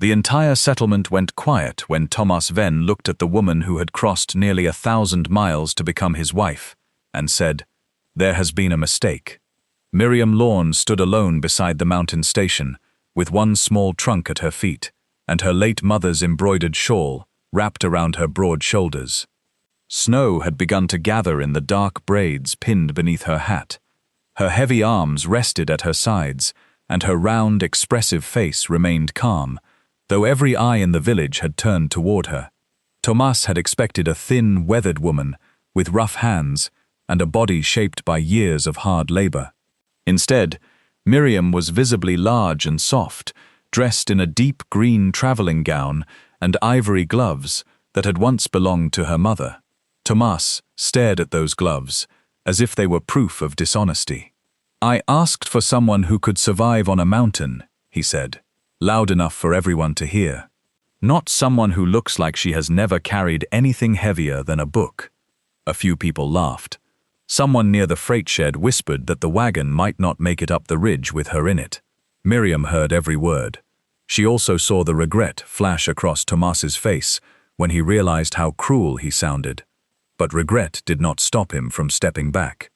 The entire settlement went quiet when Tomas Venn looked at the woman who had crossed nearly 1,000 miles to become his wife, and said, "There has been a mistake." Miriam Lorne stood alone beside the mountain station, with one small trunk at her feet, and her late mother's embroidered shawl wrapped around her broad shoulders. Snow had begun to gather in the dark braids pinned beneath her hat. Her heavy arms rested at her sides, and her round, expressive face remained calm, though every eye in the village had turned toward her. Tomas had expected a thin, weathered woman, with rough hands, and a body shaped by years of hard labor. Instead, Miriam was visibly large and soft, dressed in a deep green traveling gown and ivory gloves that had once belonged to her mother. Tomas stared at those gloves, as if they were proof of dishonesty. "I asked for someone who could survive on a mountain," he said, loud enough for everyone to hear. "Not someone who looks like she has never carried anything heavier than a book." A few people laughed. Someone near the freight shed whispered that the wagon might not make it up the ridge with her in it. Miriam heard every word. She also saw the regret flash across Tomas's face when he realized how cruel he sounded. But regret did not stop him from stepping back.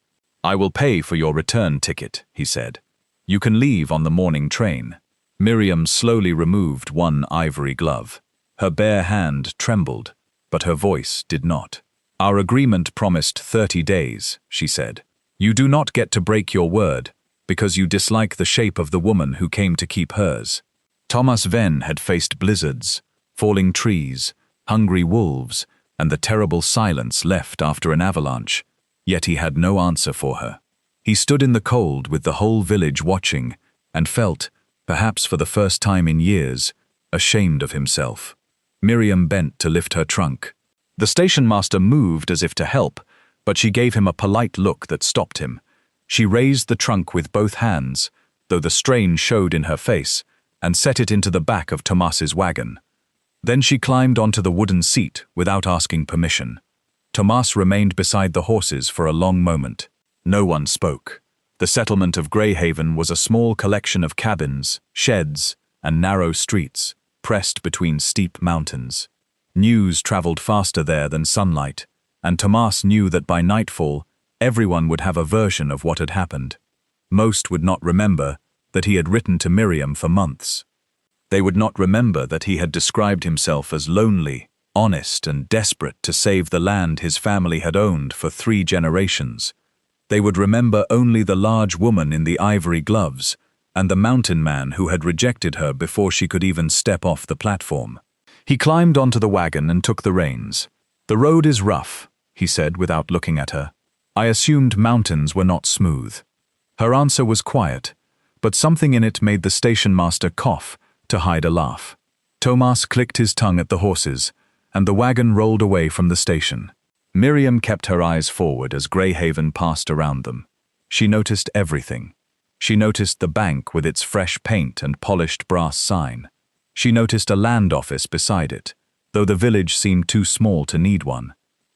"I will pay for your return ticket," he said. "You can leave on the morning train." Miriam slowly removed one ivory glove. Her bare hand trembled, but her voice did not. "Our agreement promised 30 days, she said. "You do not get to break your word, because you dislike the shape of the woman who came to keep hers." Tomas Venn had faced blizzards, falling trees, hungry wolves, and the terrible silence left after an avalanche, yet he had no answer for her. He stood in the cold with the whole village watching, and felt, perhaps for the first time in years, ashamed of himself. Miriam bent to lift her trunk. The station master moved as if to help, but she gave him a polite look that stopped him. She raised the trunk with both hands, though the strain showed in her face, and set it into the back of Tomas's wagon. Then she climbed onto the wooden seat without asking permission. Tomas remained beside the horses for a long moment. No one spoke. The settlement of Greyhaven was a small collection of cabins, sheds, and narrow streets, pressed between steep mountains. News traveled faster there than sunlight, and Tomas knew that by nightfall, everyone would have a version of what had happened. Most would not remember that he had written to Miriam for months. They would not remember that he had described himself as lonely, honest, and desperate to save the land his family had owned for 3 generations. They would remember only the large woman in the ivory gloves and the mountain man who had rejected her before she could even step off the platform. He climbed onto the wagon and took the reins. "The road is rough," he said without looking at her. "I assumed mountains were not smooth." Her answer was quiet, but something in it made the station master cough to hide a laugh. Tomas clicked his tongue at the horses, and the wagon rolled away from the station. Miriam kept her eyes forward as Greyhaven passed around them. She noticed everything. She noticed the bank with its fresh paint and polished brass sign. She noticed a land office beside it, though the village seemed too small to need one.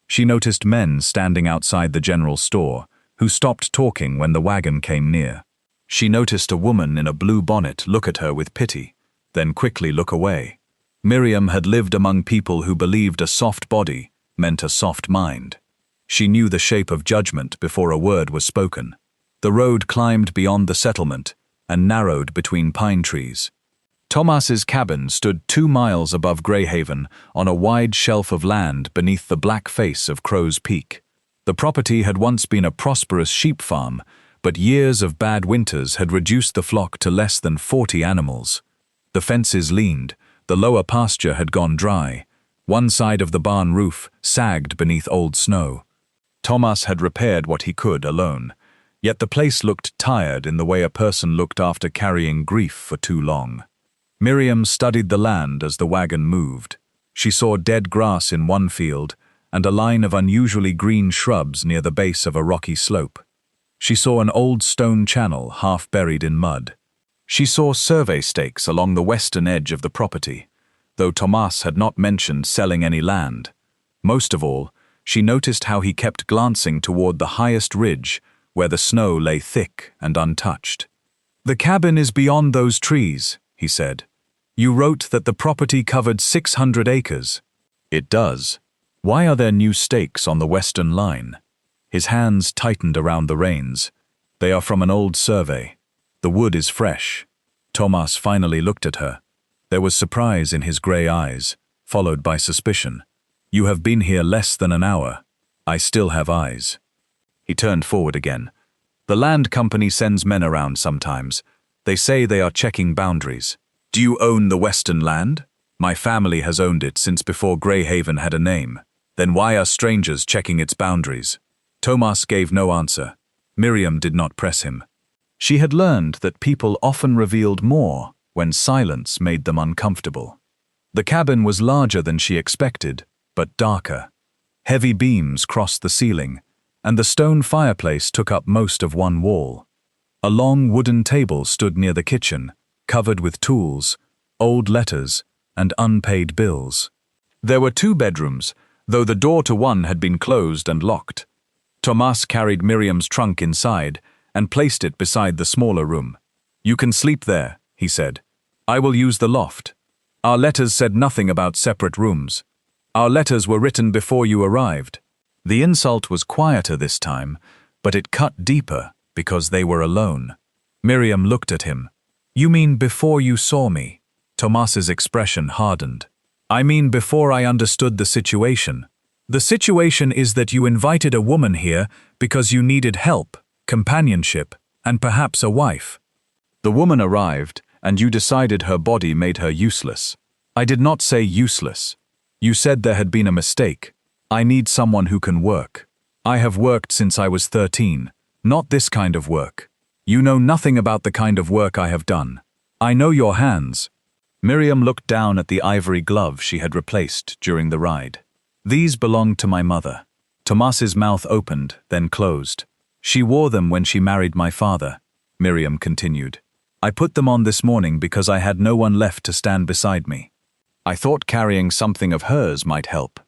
She noticed men standing outside the general store, who stopped talking when the wagon came near. She noticed a woman in a blue bonnet look at her with pity, then quickly look away. Miriam had lived among people who believed a soft body meant a soft mind. She knew the shape of judgment before a word was spoken. The road climbed beyond the settlement and narrowed between pine trees. Tomas's cabin stood 2 miles above Greyhaven on a wide shelf of land beneath the black face of Crow's Peak. The property had once been a prosperous sheep farm, but years of bad winters had reduced the flock to less than 40 animals. The fences leaned, the lower pasture had gone dry. One side of the barn roof sagged beneath old snow. Tomas had repaired what he could alone, yet the place looked tired in the way a person looked after carrying grief for too long. Miriam studied the land as the wagon moved. She saw dead grass in one field and a line of unusually green shrubs near the base of a rocky slope. She saw an old stone channel half buried in mud. She saw survey stakes along the western edge of the property, though Tomas had not mentioned selling any land. Most of all, she noticed how he kept glancing toward the highest ridge, where the snow lay thick and untouched. "The cabin is beyond those trees," he said. You wrote that the property covered 600 acres. It does. Why are there new stakes on the western line? His hands tightened around the reins. They are from an old survey. The wood is fresh. Tomas finally looked at her. There was surprise in his grey eyes, followed by suspicion. You have been here less than an hour. I still have eyes. He turned forward again. The land company sends men around sometimes. They say they are checking boundaries. Do you own the western land? My family has owned it since before Greyhaven had a name. Then why are strangers checking its boundaries? Tomas gave no answer. Miriam did not press him. She had learned that people often revealed more when silence made them uncomfortable. The cabin was larger than she expected, but darker. Heavy beams crossed the ceiling, and the stone fireplace took up most of one wall. A long wooden table stood near the kitchen, covered with tools, old letters, and unpaid bills. There were 2 bedrooms, though the door to one had been closed and locked. Tomas carried Miriam's trunk inside and placed it beside the smaller room. You can sleep there, he said. I will use the loft. Our letters said nothing about separate rooms. Our letters were written before you arrived. The insult was quieter this time, but it cut deeper because they were alone. Miriam looked at him. You mean before you saw me? Tomas's expression hardened. I mean before I understood the situation. The situation is that you invited a woman here because you needed help, companionship, and perhaps a wife. The woman arrived, and you decided her body made her useless. I did not say useless. You said there had been a mistake. I need someone who can work. I have worked since I was 13, not this kind of work. You know nothing about the kind of work I have done. I know your hands. Miriam looked down at the ivory glove she had replaced during the ride. These belonged to my mother. Tomas's mouth opened, then closed. She wore them when she married my father, Miriam continued. I put them on this morning because I had no one left to stand beside me. I thought carrying something of hers might help.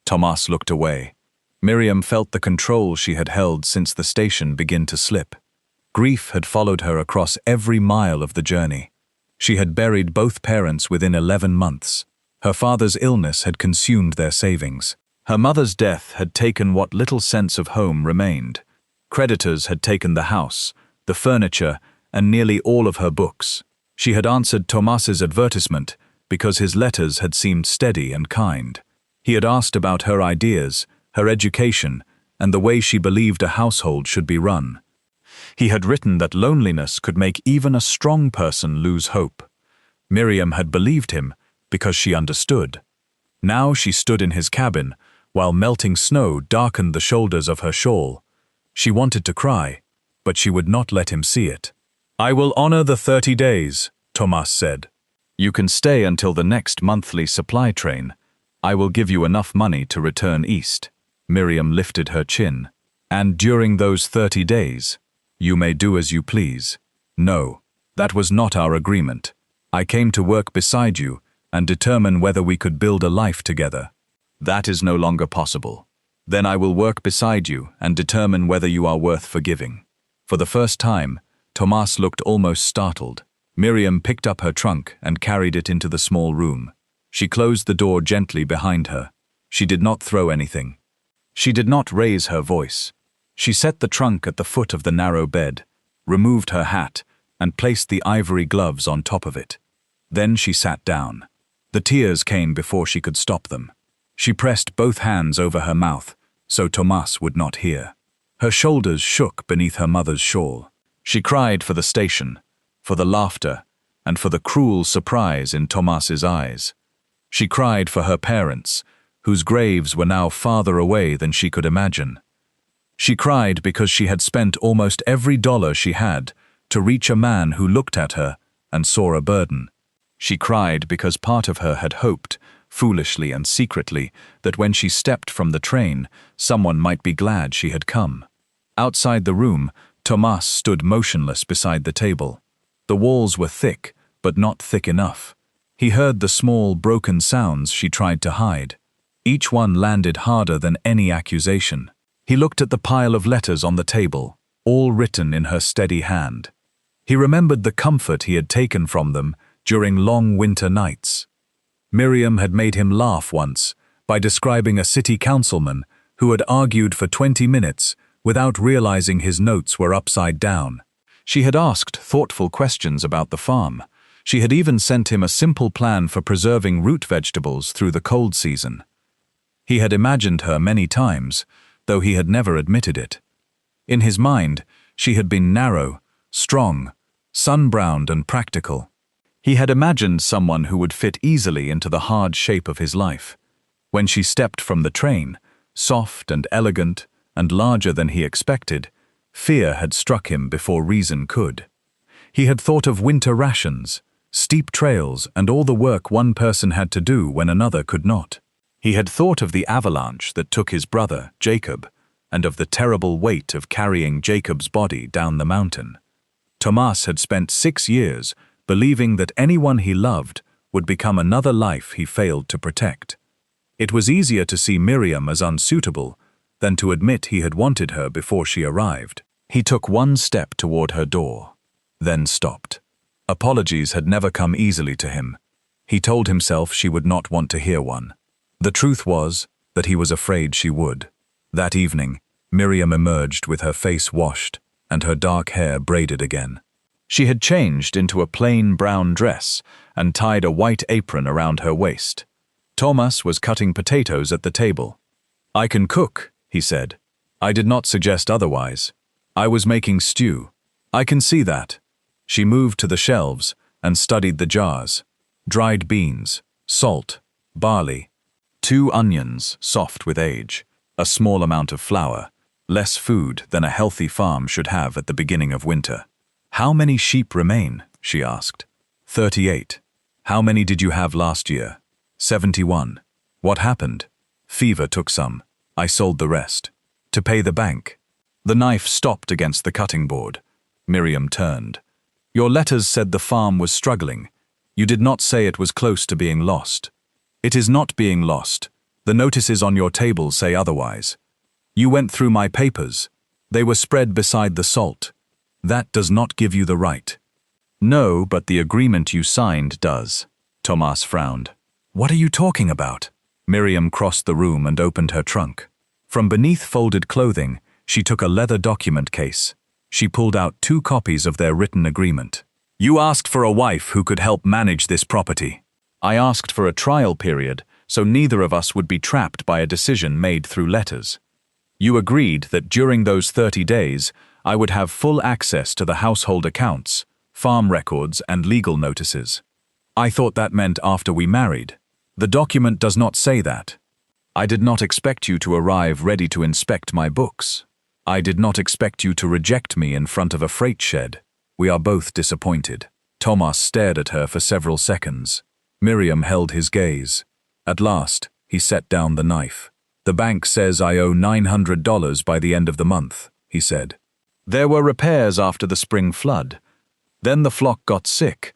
Tomas looked away. Miriam felt the control she had held since the station begin to slip. Grief had followed her across every mile of the journey. She had buried both parents within 11 months. Her father's illness had consumed their savings. Her mother's death had taken what little sense of home remained. Creditors had taken the house, the furniture, and nearly all of her books. She had answered Tomas's advertisement because his letters had seemed steady and kind. He had asked about her ideas, her education, and the way she believed a household should be run. He had written that loneliness could make even a strong person lose hope. Miriam had believed him because she understood. Now she stood in his cabin, while melting snow darkened the shoulders of her shawl. She wanted to cry, but she would not let him see it. I will honor the 30 days, Tomas said. You can stay until the next monthly supply train. I will give you enough money to return east. Miriam lifted her chin. And during those 30 days, you may do as you please. No, that was not our agreement. I came to work beside you and determine whether we could build a life together. That is no longer possible. Then I will work beside you and determine whether you are worth forgiving. For the first time, Tomas looked almost startled. Miriam picked up her trunk and carried it into the small room. She closed the door gently behind her. She did not throw anything. She did not raise her voice. She set the trunk at the foot of the narrow bed, removed her hat, and placed the ivory gloves on top of it. Then she sat down. The tears came before she could stop them. She pressed both hands over her mouth, so Tomas would not hear. Her shoulders shook beneath her mother's shawl. She cried for the station, for the laughter, and for the cruel surprise in Tomas's eyes. She cried for her parents, whose graves were now farther away than she could imagine. She cried because she had spent almost every dollar she had to reach a man who looked at her and saw a burden. She cried because part of her had hoped, foolishly and secretly, that when she stepped from the train, someone might be glad she had come. Outside the room, Tomas stood motionless beside the table. The walls were thick, but not thick enough. He heard the small, broken sounds she tried to hide. Each one landed harder than any accusation. He looked at the pile of letters on the table, all written in her steady hand. He remembered the comfort he had taken from them during long winter nights. Miriam had made him laugh once by describing a city councilman who had argued for 20 minutes without realizing his notes were upside down. She had asked thoughtful questions about the farm. She had even sent him a simple plan for preserving root vegetables through the cold season. He had imagined her many times, though he had never admitted it. In his mind, she had been narrow, strong, sun-browned and practical. He had imagined someone who would fit easily into the hard shape of his life. When she stepped from the train, soft and elegant and larger than he expected, fear had struck him before reason could. He had thought of winter rations, steep trails, and all the work one person had to do when another could not. He had thought of the avalanche that took his brother, Jacob, and of the terrible weight of carrying Jacob's body down the mountain. Tomas had spent 6 years believing that anyone he loved would become another life he failed to protect. It was easier to see Miriam as unsuitable than to admit he had wanted her before she arrived. He took one step toward her door, then stopped. Apologies had never come easily to him. He told himself she would not want to hear one. The truth was that he was afraid she would. That evening, Miriam emerged with her face washed and her dark hair braided again. She had changed into a plain brown dress and tied a white apron around her waist. Tomas was cutting potatoes at the table. "I can cook," he said. "I did not suggest otherwise. I was making stew. I can see that." She moved to the shelves and studied the jars. Dried beans, salt, barley, 2 onions, soft with age, a small amount of flour, less food than a healthy farm should have at the beginning of winter. "How many sheep remain?" she asked. 38. "How many did you have last year?" 71. "What happened?" "Fever took some. I sold the rest. To pay the bank." The knife stopped against the cutting board. Miriam turned. "Your letters said the farm was struggling. You did not say it was close to being lost." "It is not being lost. The notices on your table say otherwise. You went through my papers. They were spread beside the salt. That does not give you the right." "No, but the agreement you signed does." Tomas frowned. "What are you talking about?" Miriam crossed the room and opened her trunk. From beneath folded clothing, she took a leather document case. She pulled out 2 copies of their written agreement. "You asked for a wife who could help manage this property. I asked for a trial period, so neither of us would be trapped by a decision made through letters. You agreed that during those 30 days, I would have full access to the household accounts, farm records, and legal notices. I thought that meant after we married. The document does not say that. I did not expect you to arrive ready to inspect my books. I did not expect you to reject me in front of a freight shed. We are both disappointed." Tomas stared at her for several seconds. Miriam held his gaze. At last, he set down the knife. "The bank says I owe $900 by the end of the month," he said. "There were repairs after the spring flood. Then the flock got sick.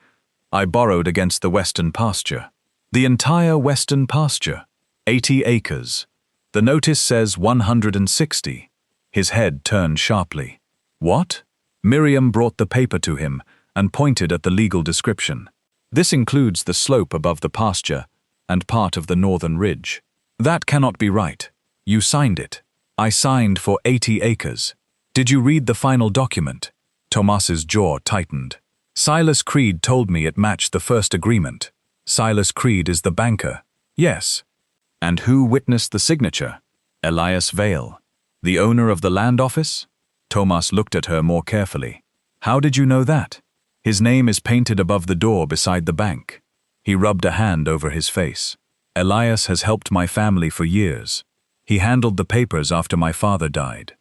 I borrowed against the western pasture. The entire western pasture. 80 acres. The notice says 160. His head turned sharply. "What?" Miriam brought the paper to him and pointed at the legal description. "This includes the slope above the pasture and part of the northern ridge. That cannot be right. You signed it." "I signed for 80 acres. Did you read the final document?" Tomas's jaw tightened. "Silas Creed told me it matched the first agreement." "Silas Creed is the banker." "Yes." "And who witnessed the signature?" "Elias Vale." "The owner of the land office?" Tomas looked at her more carefully. "How did you know that?" "His name is painted above the door beside the bank." He rubbed a hand over his face. "Elias has helped my family for years. He handled the papers after my father died.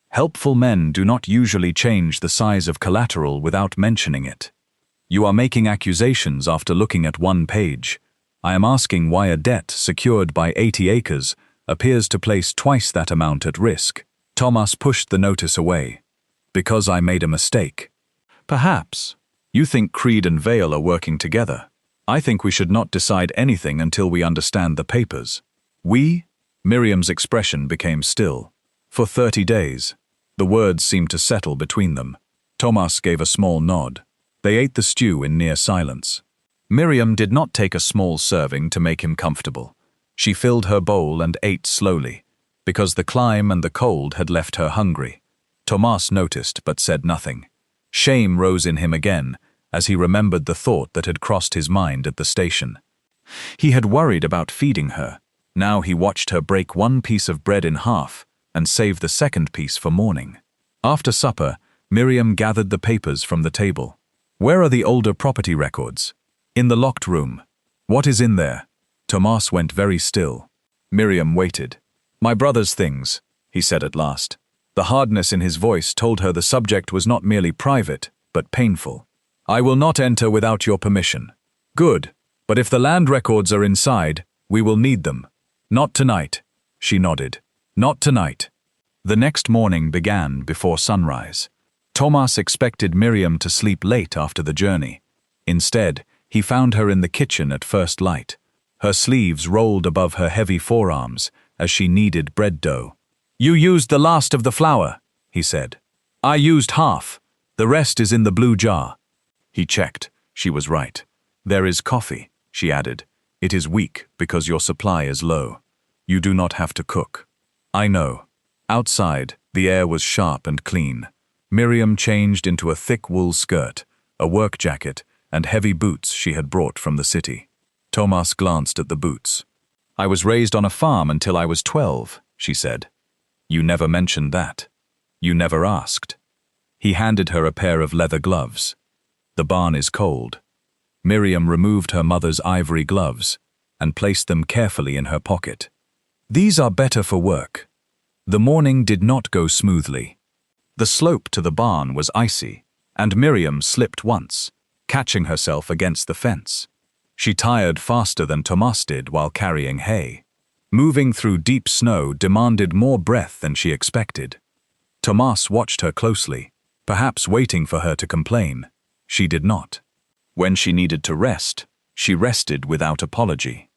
Helpful men do not usually change the size of collateral without mentioning it. You are making accusations after looking at one page. I am asking why a debt secured by 80 acres appears to place twice that amount at risk." Tomas pushed the notice away. "Because I made a mistake." "Perhaps. You think Creed and Vale are working together. I think we should not decide anything until we understand the papers." "We?" Miriam's expression became still. "For 30 days. The words seemed to settle between them. Tomas gave a small nod. They ate the stew in near silence. Miriam did not take a small serving to make him comfortable. She filled her bowl and ate slowly, because the climb and the cold had left her hungry. Tomas noticed but said nothing. Shame rose in him again as he remembered the thought that had crossed his mind at the station. He had worried about feeding her. Now he watched her break one piece of bread in half and save the second piece for morning. After supper, Miriam gathered the papers from the table. "Where are the older property records?" "In the locked room." "What is in there?" Tomas went very still. Miriam waited. "My brother's things," he said at last. The hardness in his voice told her the subject was not merely private, but painful. "I will not enter without your permission." "Good, but if the land records are inside, we will need them." "Not tonight," she nodded. "Not tonight." The next morning began before sunrise. Tomas expected Miriam to sleep late after the journey. Instead, he found her in the kitchen at first light. Her sleeves rolled above her heavy forearms as she kneaded bread dough. "You used the last of the flour," he said. "I used half. The rest is in the blue jar." He checked. She was right. "There is coffee," she added. "It is weak because your supply is low. You do not have to cook." "I know." Outside, the air was sharp and clean. Miriam changed into a thick wool skirt, a work jacket, and heavy boots she had brought from the city. Tomas glanced at the boots. "I was raised on a farm until I was 12, she said. "You never mentioned that. You never asked." He handed her a pair of leather gloves. "The barn is cold." Miriam removed her mother's ivory gloves and placed them carefully in her pocket. "These are better for work." The morning did not go smoothly. The slope to the barn was icy, and Miriam slipped once, catching herself against the fence. She tired faster than Tomas did while carrying hay. Moving through deep snow demanded more breath than she expected. Tomas watched her closely, perhaps waiting for her to complain. She did not. When she needed to rest, she rested without apology.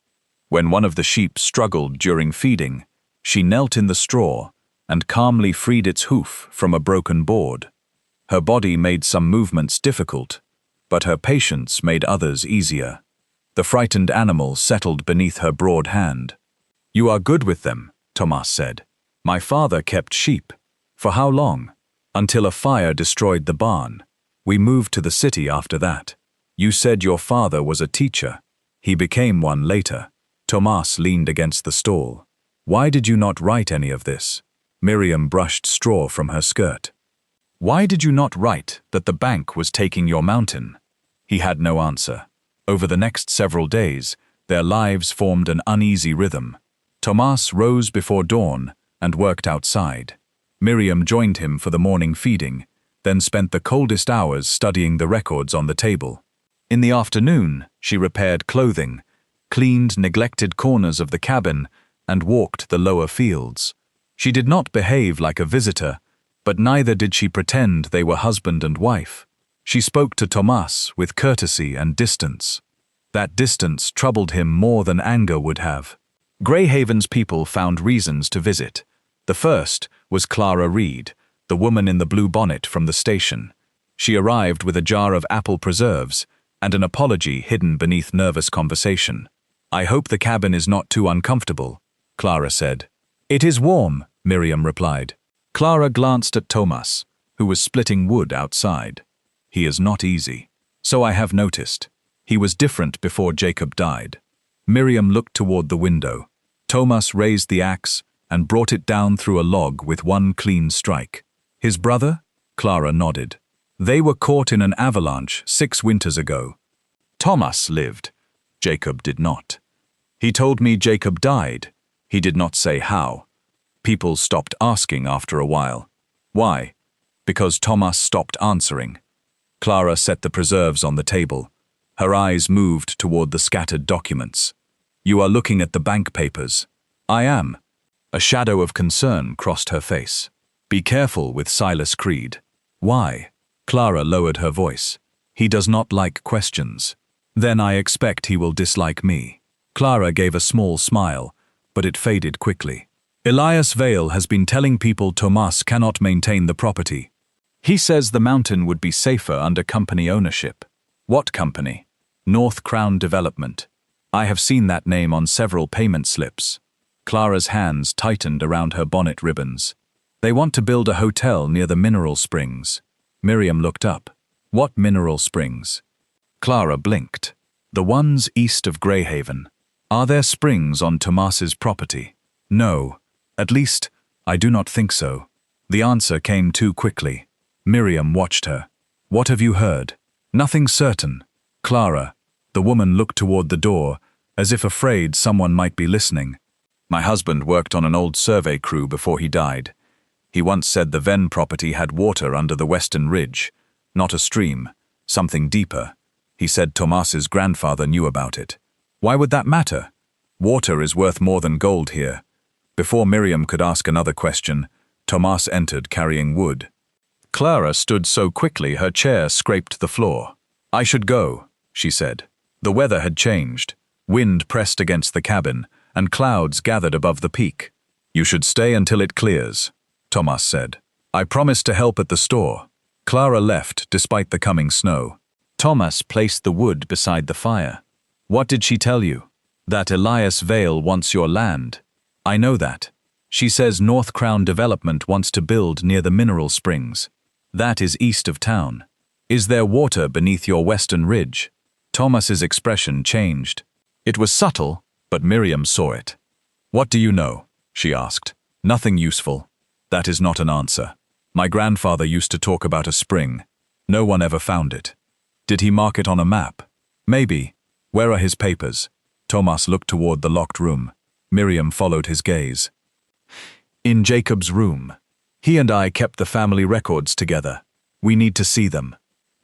When one of the sheep struggled during feeding, she knelt in the straw and calmly freed its hoof from a broken board. Her body made some movements difficult, but her patience made others easier. The frightened animal settled beneath her broad hand. "You are good with them," Tomas said. "My father kept sheep." "For how long?" "Until a fire destroyed the barn. We moved to the city after that." "You said your father was a teacher." "He became one later." Tomas leaned against the stall. "Why did you not write any of this?" Miriam brushed straw from her skirt. "Why did you not write that the bank was taking your mountain?" He had no answer. Over the next several days, their lives formed an uneasy rhythm. Tomas rose before dawn and worked outside. Miriam joined him for the morning feeding, then spent the coldest hours studying the records on the table. In the afternoon, she repaired clothing, cleaned neglected corners of the cabin, and walked the lower fields. She did not behave like a visitor, but neither did she pretend they were husband and wife. She spoke to Tomas with courtesy and distance. That distance troubled him more than anger would have. Greyhaven's people found reasons to visit. The first was Clara Reed, the woman in the blue bonnet from the station. She arrived with a jar of apple preserves and an apology hidden beneath nervous conversation. "I hope the cabin is not too uncomfortable," Clara said. "It is warm," Miriam replied. Clara glanced at Tomas, who was splitting wood outside. "He is not easy." "So I have noticed. He was different before Jacob died." Miriam looked toward the window. Tomas raised the axe and brought it down through a log with one clean strike. "His brother?" Clara nodded. "They were caught in an avalanche 6 winters ago. Tomas lived. Jacob did not. He told me Jacob died. He did not say how. People stopped asking after a while. Why? Because Tomas stopped answering." Clara set the preserves on the table. Her eyes moved toward the scattered documents. "You are looking at the bank papers." "I am." A shadow of concern crossed her face. "Be careful with Silas Creed." "Why?" Clara lowered her voice. "He does not like questions." "Then I expect he will dislike me." Clara gave a small smile, but it faded quickly. "Elias Vale has been telling people Tomas cannot maintain the property. He says the mountain would be safer under company ownership." "What company?" North Crown Development. I have seen that name on several payment slips. Clara's hands tightened around her bonnet ribbons. They want to build a hotel near the mineral springs. Miriam looked up. What mineral springs? Clara blinked. The ones east of Greyhaven. Are there springs on Tomas's property? No. At least, I do not think so. The answer came too quickly. Miriam watched her. What have you heard? Nothing certain. Clara. The woman looked toward the door, as if afraid someone might be listening. My husband worked on an old survey crew before he died. He once said the Venn property had water under the western ridge. Not a stream, something deeper. He said Tomas's grandfather knew about it. Why would that matter? Water is worth more than gold here. Before Miriam could ask another question, Tomas entered carrying wood. Clara stood so quickly her chair scraped the floor. I should go, she said. The weather had changed. Wind pressed against the cabin, and clouds gathered above the peak. You should stay until it clears, Tomas said. I promised to help at the store. Clara left despite the coming snow. Tomas placed the wood beside the fire. What did she tell you? That Elias Vale wants your land. I know that. She says North Crown Development wants to build near the mineral springs. That is east of town. Is there water beneath your western ridge? Tomas's expression changed. It was subtle, but Miriam saw it. What do you know? She asked. Nothing useful. That is not an answer. My grandfather used to talk about a spring. No one ever found it. Did he mark it on a map? Maybe. Where are his papers? Tomas looked toward the locked room. Miriam followed his gaze. In Jacob's room. He and I kept the family records together. We need to see them.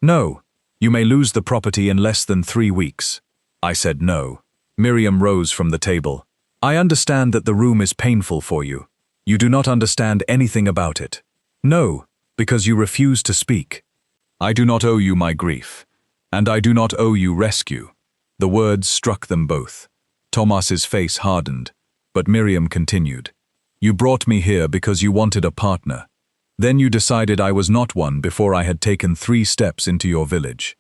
No. You may lose the property in less than 3 weeks. I said no. Miriam rose from the table. I understand that the room is painful for you. You do not understand anything about it. No, because you refuse to speak. I do not owe you my grief, and I do not owe you rescue. The words struck them both. Tomas's face hardened, but Miriam continued. You brought me here because you wanted a partner. Then you decided I was not one before I had taken 3 steps into your village.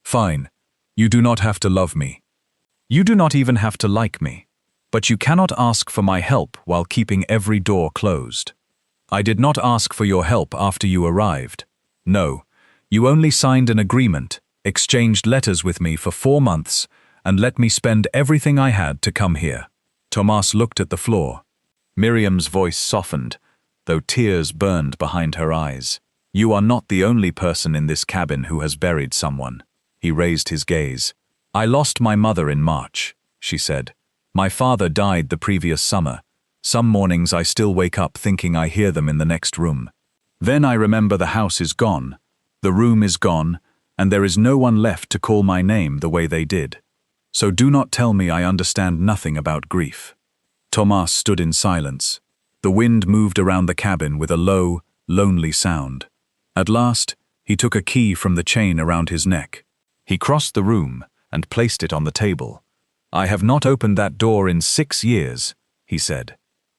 Fine. You do not have to love me. You do not even have to like me. But you cannot ask for my help while keeping every door closed. I did not ask for your help after you arrived. No, you only signed an agreement, exchanged letters with me for 4 months, and let me spend everything I had to come here. Tomas looked at the floor. Miriam's voice softened, though tears burned behind her eyes. You are not the only person in this cabin who has buried someone. He raised his gaze. I lost my mother in March, she said. My father died the previous summer. Some mornings I still wake up thinking I hear them in the next room. Then I remember the house is gone, the room is gone, and there is no one left to call my name the way they did. So do not tell me I understand nothing about grief. Tomas stood in silence. The wind moved around the cabin with a low, lonely sound. At last, he took a key from the chain around his neck. He crossed the room and placed it on the table. I have not opened that door in 6 years, he said.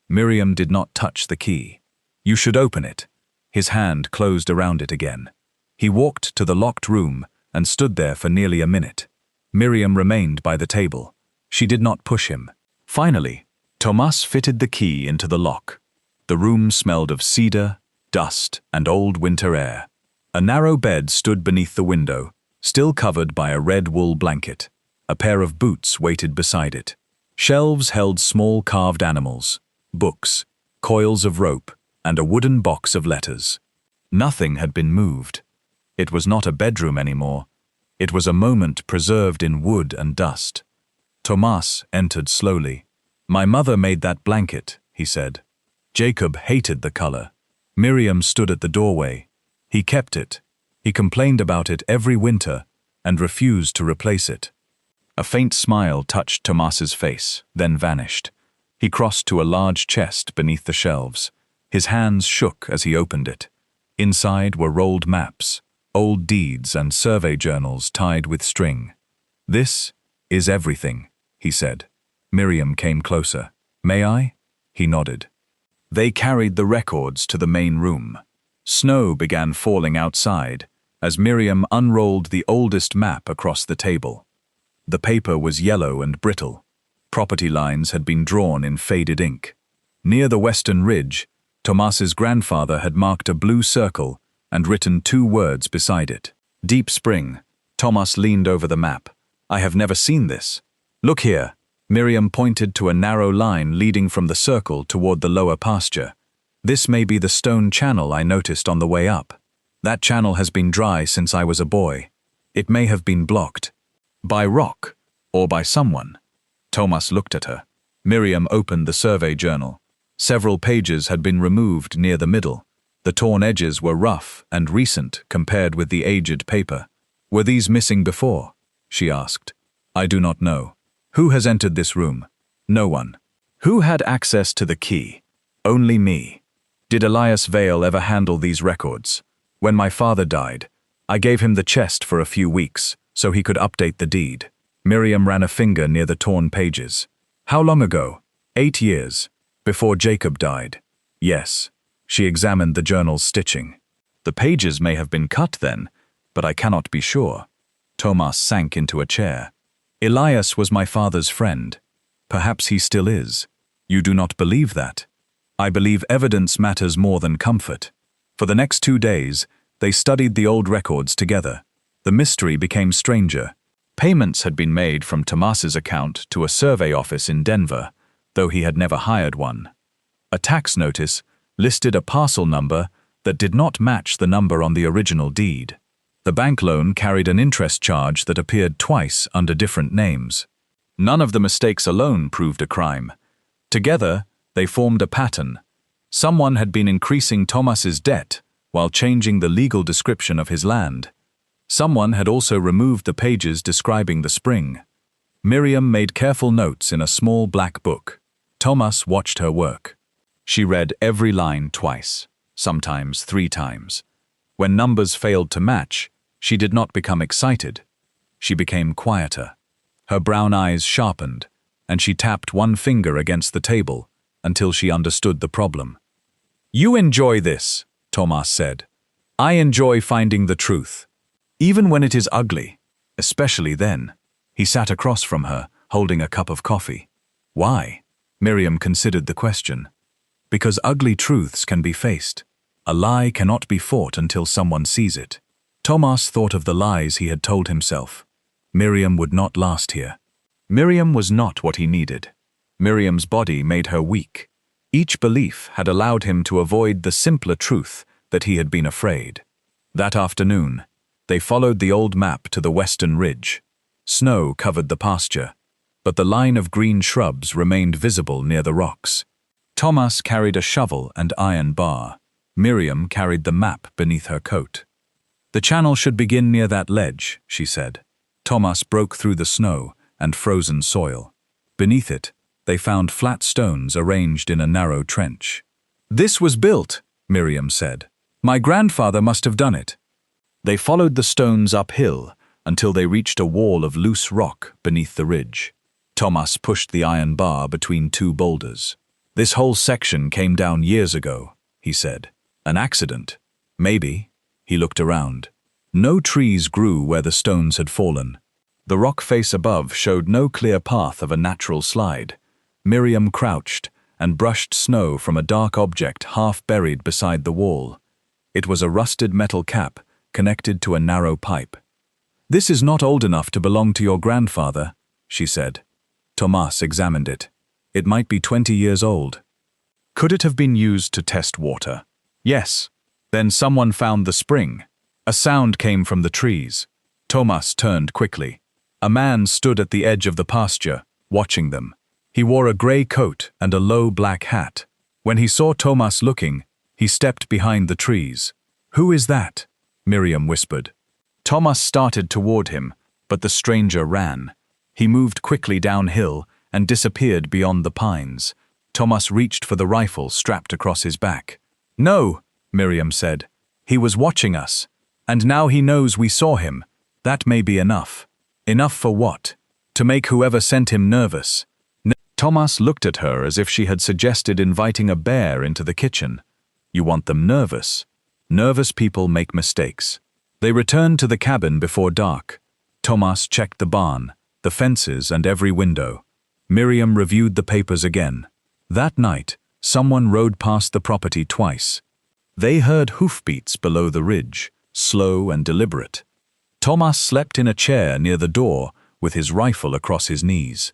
Miriam did not touch the key. You should open it. His hand closed around it again. He walked to the locked room and stood there for nearly a minute. Miriam remained by the table. She did not push him. Finally, Tomas fitted the key into the lock. The room smelled of cedar, dust, and old winter air. A narrow bed stood beneath the window, still covered by a red wool blanket. A pair of boots waited beside it. Shelves held small carved animals, books, coils of rope, and a wooden box of letters. Nothing had been moved. It was not a bedroom anymore. It was a moment preserved in wood and dust. Tomas entered slowly. My mother made that blanket, he said. Jacob hated the color. Miriam stood at the doorway. He kept it. He complained about it every winter and refused to replace it. A faint smile touched Tomas's face, then vanished. He crossed to a large chest beneath the shelves. His hands shook as he opened it. Inside were rolled maps, old deeds and survey journals tied with string. This is everything, he said. Miriam came closer. May I? He nodded. They carried the records to the main room. Snow began falling outside as Miriam unrolled the oldest map across the table. The paper was yellow and brittle. Property lines had been drawn in faded ink. Near the western ridge, Tomas's grandfather had marked a blue circle and written 2 words beside it. Deep Spring. Tomas leaned over the map. I have never seen this. Look here. Miriam pointed to a narrow line leading from the circle toward the lower pasture. This may be the stone channel I noticed on the way up. That channel has been dry since I was a boy. It may have been blocked. By rock, or by someone. Tomas looked at her. Miriam opened the survey journal. Several pages had been removed near the middle. The torn edges were rough and recent compared with the aged paper. Were these missing before? She asked. I do not know. Who has entered this room? No one. Who had access to the key? Only me. Did Elias Vale ever handle these records? When my father died, I gave him the chest for a few weeks, so he could update the deed. Miriam ran a finger near the torn pages. How long ago? 8 years. Before Jacob died. Yes. She examined the journal's stitching. The pages may have been cut then, but I cannot be sure. Tomas sank into a chair. Elias was my father's friend. Perhaps he still is. You do not believe that? I believe evidence matters more than comfort. For the next 2 days, they studied the old records together. The mystery became stranger. Payments had been made from Tomas's account to a survey office in Denver, though he had never hired one. A tax notice listed a parcel number that did not match the number on the original deed. The bank loan carried an interest charge that appeared twice under different names. None of the mistakes alone proved a crime. Together, they formed a pattern. Someone had been increasing Tomas's debt while changing the legal description of his land. Someone had also removed the pages describing the spring. Miriam made careful notes in a small black book. Tomas watched her work. She read every line twice, sometimes 3 times. When numbers failed to match, she did not become excited. She became quieter. Her brown eyes sharpened, and she tapped one finger against the table until she understood the problem. You enjoy this, Tomas said. I enjoy finding the truth. Even when it is ugly, especially then. He sat across from her, holding a cup of coffee. Why? Miriam considered the question. Because ugly truths can be faced. A lie cannot be fought until someone sees it. Tomas thought of the lies he had told himself. Miriam would not last here. Miriam was not what he needed. Miriam's body made her weak. Each belief had allowed him to avoid the simpler truth that he had been afraid. That afternoon, they followed the old map to the western ridge. Snow covered the pasture, but the line of green shrubs remained visible near the rocks. Tomas carried a shovel and iron bar. Miriam carried the map beneath her coat. The channel should begin near that ledge, she said. Tomas broke through the snow and frozen soil. Beneath it, they found flat stones arranged in a narrow trench. This was built, Miriam said. My grandfather must have done it. They followed the stones uphill until they reached a wall of loose rock beneath the ridge. Tomas pushed the iron bar between 2 boulders. This whole section came down years ago, he said. An accident. Maybe. He looked around. No trees grew where the stones had fallen. The rock face above showed no clear path of a natural slide. Miriam crouched and brushed snow from a dark object half buried beside the wall. It was a rusted metal cap connected to a narrow pipe. This is not old enough to belong to your grandfather, she said. Tomas examined it. It might be 20 years old. Could it have been used to test water? Yes. Then someone found the spring. A sound came from the trees. Tomas turned quickly. A man stood at the edge of the pasture, watching them. He wore a gray coat and a low black hat. When he saw Tomas looking, he stepped behind the trees. Who is that? Miriam whispered. Tomas started toward him, but the stranger ran. He moved quickly downhill and disappeared beyond the pines. Tomas reached for the rifle strapped across his back. No, Miriam said. He was watching us. And now he knows we saw him. That may be enough. Enough for what? To make whoever sent him nervous. Tomas looked at her as if she had suggested inviting a bear into the kitchen. You want them nervous. Nervous people make mistakes. They returned to the cabin before dark. Tomas checked the barn. the fences and every window. Miriam reviewed the papers again. That night, someone rode past the property twice. They heard hoofbeats below the ridge, slow and deliberate. Tomas slept in a chair near the door with his rifle across his knees.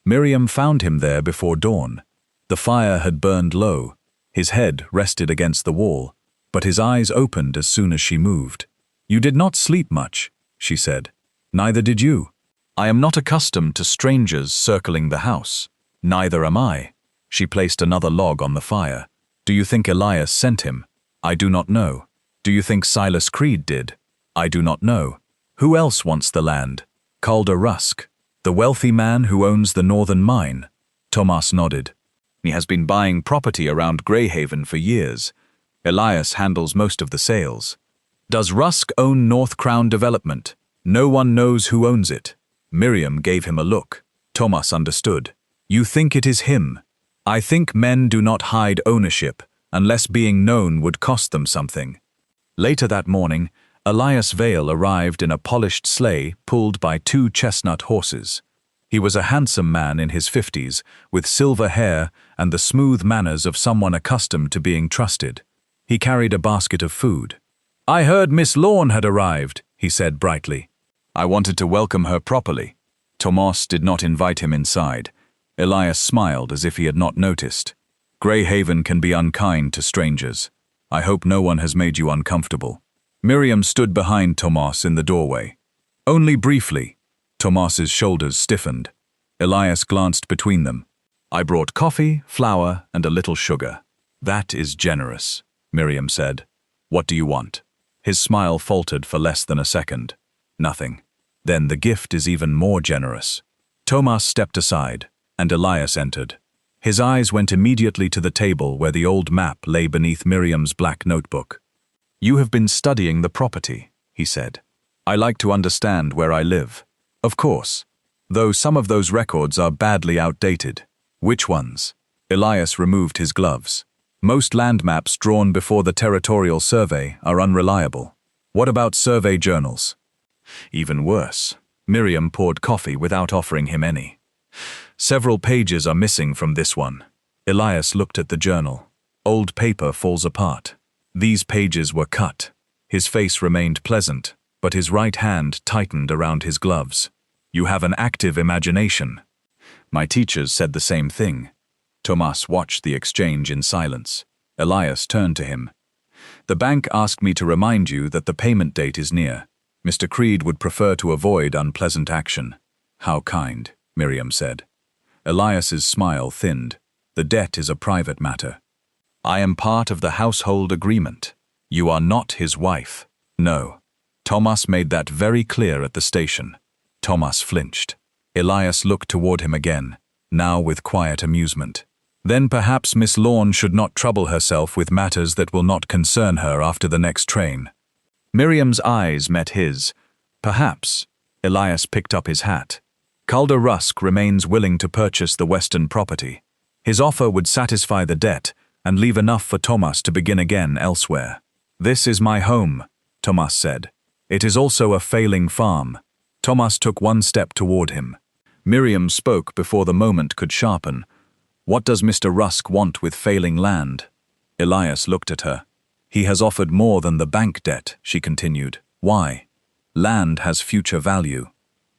Miriam found him there before dawn. The fire had burned low. His head rested against the wall, but his eyes opened as soon as she moved. "You did not sleep much," she said. "Neither did you. I am not accustomed to strangers circling the house. Neither am I." She placed another log on the fire. "Do you think Elias sent him? I do not know. Do you think Silas Creed did? I do not know. Who else wants the land? Calder Rusk, the wealthy man who owns the northern mine." Tomas nodded. "He has been buying property around Greyhaven for years. Elias handles most of the sales." "Does Rusk own North Crown Development?" "No one knows who owns it." Miriam gave him a look. Tomas understood. "You think it is him?" "I think men do not hide ownership unless being known would cost them something." Later that morning, Elias Vale arrived in a polished sleigh pulled by 2 chestnut horses. He was a handsome man in his 50s, with silver hair and the smooth manners of someone accustomed to being trusted. He carried a basket of food. "I heard Miss Lorne had arrived," he said brightly. "I wanted to welcome her properly." Tomas did not invite him inside. Elias smiled as if he had not noticed. "Greyhaven can be unkind to strangers. I hope no one has made you uncomfortable." Miriam stood behind Tomas in the doorway. "Only briefly." Tomas's shoulders stiffened. Elias glanced between them. "I brought coffee, flour, and a little sugar." "That is generous," Miriam said. "What do you want?" His smile faltered for less than a second. "Nothing." "Then the gift is even more generous." Tomas stepped aside, and Elias entered. His eyes went immediately to the table where the old map lay beneath Miriam's black notebook. "You have been studying the property," he said. "I like to understand where I live." "Of course. Though some of those records are badly outdated." "Which ones?" Elias removed his gloves. "Most land maps drawn before the territorial survey are unreliable." "What about survey journals?" "Even worse." Miriam poured coffee without offering him any. "Several pages are missing from this one." Elias looked at the journal. "Old paper falls apart." These pages were cut. His face remained pleasant, but his right hand tightened around his gloves. "You have an active imagination." "My teachers said the same thing." Tomas watched the exchange in silence. Elias turned to him. "The bank asked me to remind you that the payment date is near. Mr. Creed would prefer to avoid unpleasant action." "How kind," Miriam said. Elias's smile thinned. "The debt is a private matter." "I am part of the household agreement. You are not his wife." "No." Tomas made that very clear at the station. Tomas flinched. Elias looked toward him again, now with quiet amusement. "Then perhaps Miss Lorne should not trouble herself with matters that will not concern her after the next train." Miriam's eyes met his. "Perhaps." Elias picked up his hat. "Calder Rusk remains willing to purchase the western property. His offer would satisfy the debt and leave enough for Tomas to begin again elsewhere." "This is my home," Tomas said. "It is also a failing farm." Tomas took one step toward him. Miriam spoke before the moment could sharpen. "What does Mr. Rusk want with failing land?" Elias looked at her. "He has offered more than the bank debt," she continued. "Why?" "Land has future value."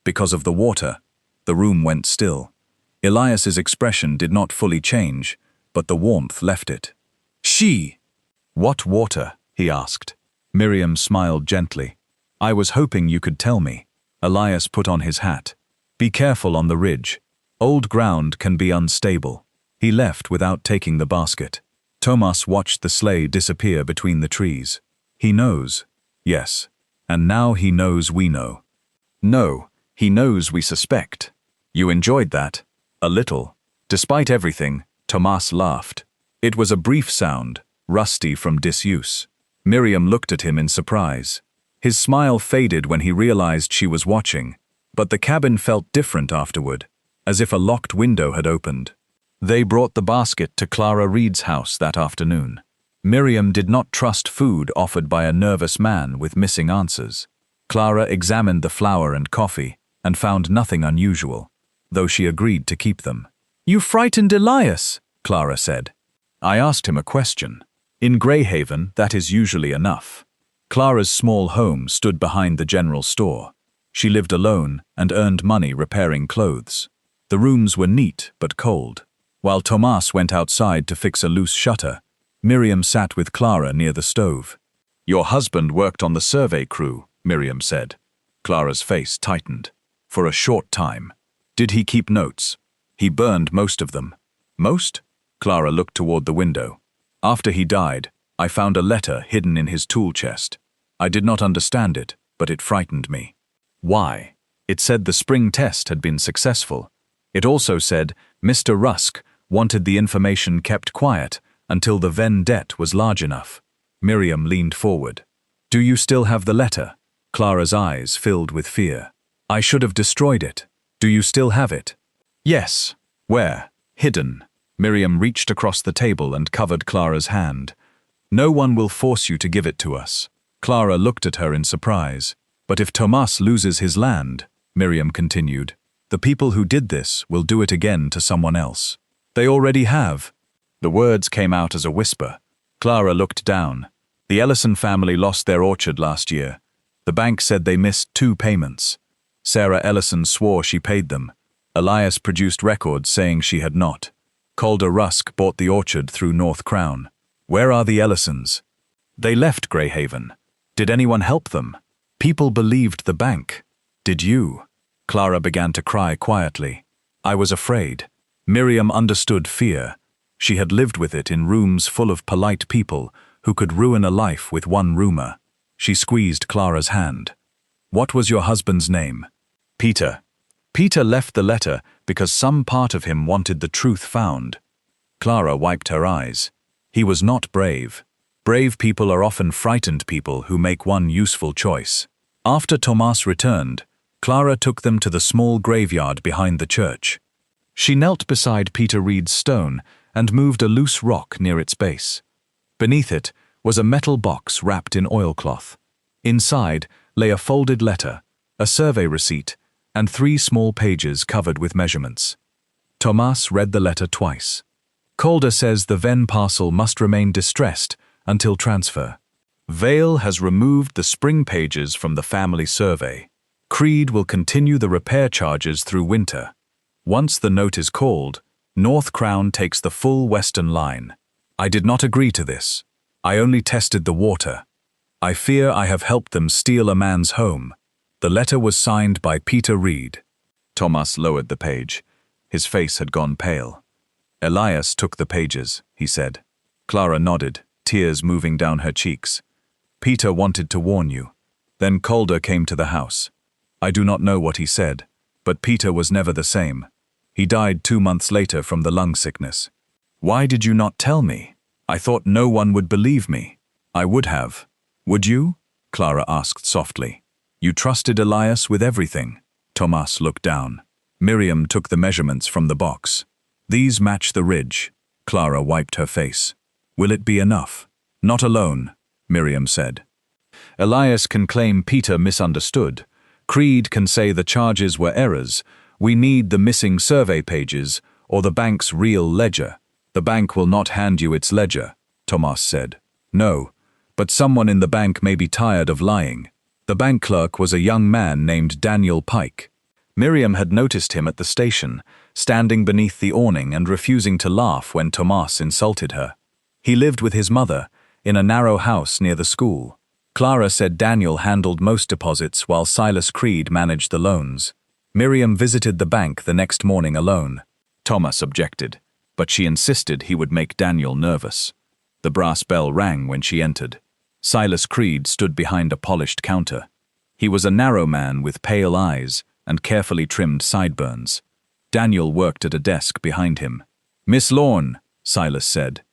"Because of the water." The room went still. Elias's expression did not fully change, but the warmth left it. "She!" "What water?" he asked. Miriam smiled gently. "I was hoping you could tell me." Elias put on his hat. "Be careful on the ridge. Old ground can be unstable." He left without taking the basket. Tomas watched the sleigh disappear between the trees. "He knows." "Yes. And now he knows we know." "No, he knows we suspect." "You enjoyed that?" "A little." Despite everything, Tomas laughed. It was a brief sound, rusty from disuse. Miriam looked at him in surprise. His smile faded when he realized she was watching, but the cabin felt different afterward, as if a locked window had opened. They brought the basket to Clara Reed's house that afternoon. Miriam did not trust food offered by a nervous man with missing answers. Clara examined the flour and coffee, and found nothing unusual, though she agreed to keep them. "You frightened Elias," Clara said. "I asked him a question. In Greyhaven, that is usually enough." Clara's small home stood behind the general store. She lived alone and earned money repairing clothes. The rooms were neat but cold. While Tomas went outside to fix a loose shutter, Miriam sat with Clara near the stove. "Your husband worked on the survey crew," Miriam said. Clara's face tightened. "For a short time. Did he keep notes?" "He burned most of them." "Most?" Clara looked toward the window. "After he died, I found a letter hidden in his tool chest. I did not understand it, but it frightened me." "Why?" "It said the spring test had been successful. It also said Mr. Rusk wanted the information kept quiet until the Venn debt was large enough." Miriam leaned forward. "Do you still have the letter?" Clara's eyes filled with fear. "I should have destroyed it. Do you still have it?" "Yes." "Where?" "Hidden." Miriam reached across the table and covered Clara's hand. "No one will force you to give it to us." Clara looked at her in surprise. "But if Tomas loses his land," Miriam continued, "the people who did this will do it again to someone else. They already have." The words came out as a whisper. Clara looked down. "The Ellison family lost their orchard last year. The bank said they missed 2 payments. Sarah Ellison swore she paid them. Elias produced records saying she had not. Calder Rusk bought the orchard through North Crown. Where are the Ellisons?" "They left Greyhaven." "Did anyone help them?" "People believed the bank." "Did you?" Clara began to cry quietly. "I was afraid." Miriam understood fear. She had lived with it in rooms full of polite people who could ruin a life with one rumor. She squeezed Clara's hand. "What was your husband's name?" "Peter." "Peter left the letter because some part of him wanted the truth found." Clara wiped her eyes. "He was not brave. Brave people are often frightened people who make one useful choice." After Tomas returned, Clara took them to the small graveyard behind the church. She knelt beside Peter Reed's stone and moved a loose rock near its base. Beneath it was a metal box wrapped in oilcloth. Inside lay a folded letter, a survey receipt, and 3 small pages covered with measurements. Tomas read the letter twice. "Calder says the Venn parcel must remain distressed until transfer. Vale has removed the spring pages from the family survey. Creed will continue the repair charges through winter. Once the note is called, North Crown takes the full western line. I did not agree to this. I only tested the water. I fear I have helped them steal a man's home." The letter was signed by Peter Reed. Tomas lowered the page. His face had gone pale. "Elias took the pages," he said. Clara nodded, tears moving down her cheeks. "Peter wanted to warn you. Then Calder came to the house. I do not know what he said, but Peter was never the same. He died 2 months later from the lung sickness." "Why did you not tell me? I thought no one would believe me." "I would have." "Would you?" Clara asked softly. "You trusted Elias with everything." Tomas looked down. Miriam took the measurements from the box. "These match the ridge." Clara wiped her face. "Will it be enough?" "Not alone," Miriam said. "Elias can claim Peter misunderstood. Creed can say the charges were errors. We need the missing survey pages or the bank's real ledger." "The bank will not hand you its ledger," Tomas said. "No, but someone in the bank may be tired of lying." The bank clerk was a young man named Daniel Pike. Miriam had noticed him at the station, standing beneath the awning and refusing to laugh when Tomas insulted her. He lived with his mother, in a narrow house near the school. Clara said Daniel handled most deposits while Silas Creed managed the loans. Miriam visited the bank the next morning alone. Tomas objected, but she insisted he would make Daniel nervous. The brass bell rang when she entered. Silas Creed stood behind a polished counter. He was a narrow man with pale eyes and carefully trimmed sideburns. Daniel worked at a desk behind him. "Miss Lorne," Silas said,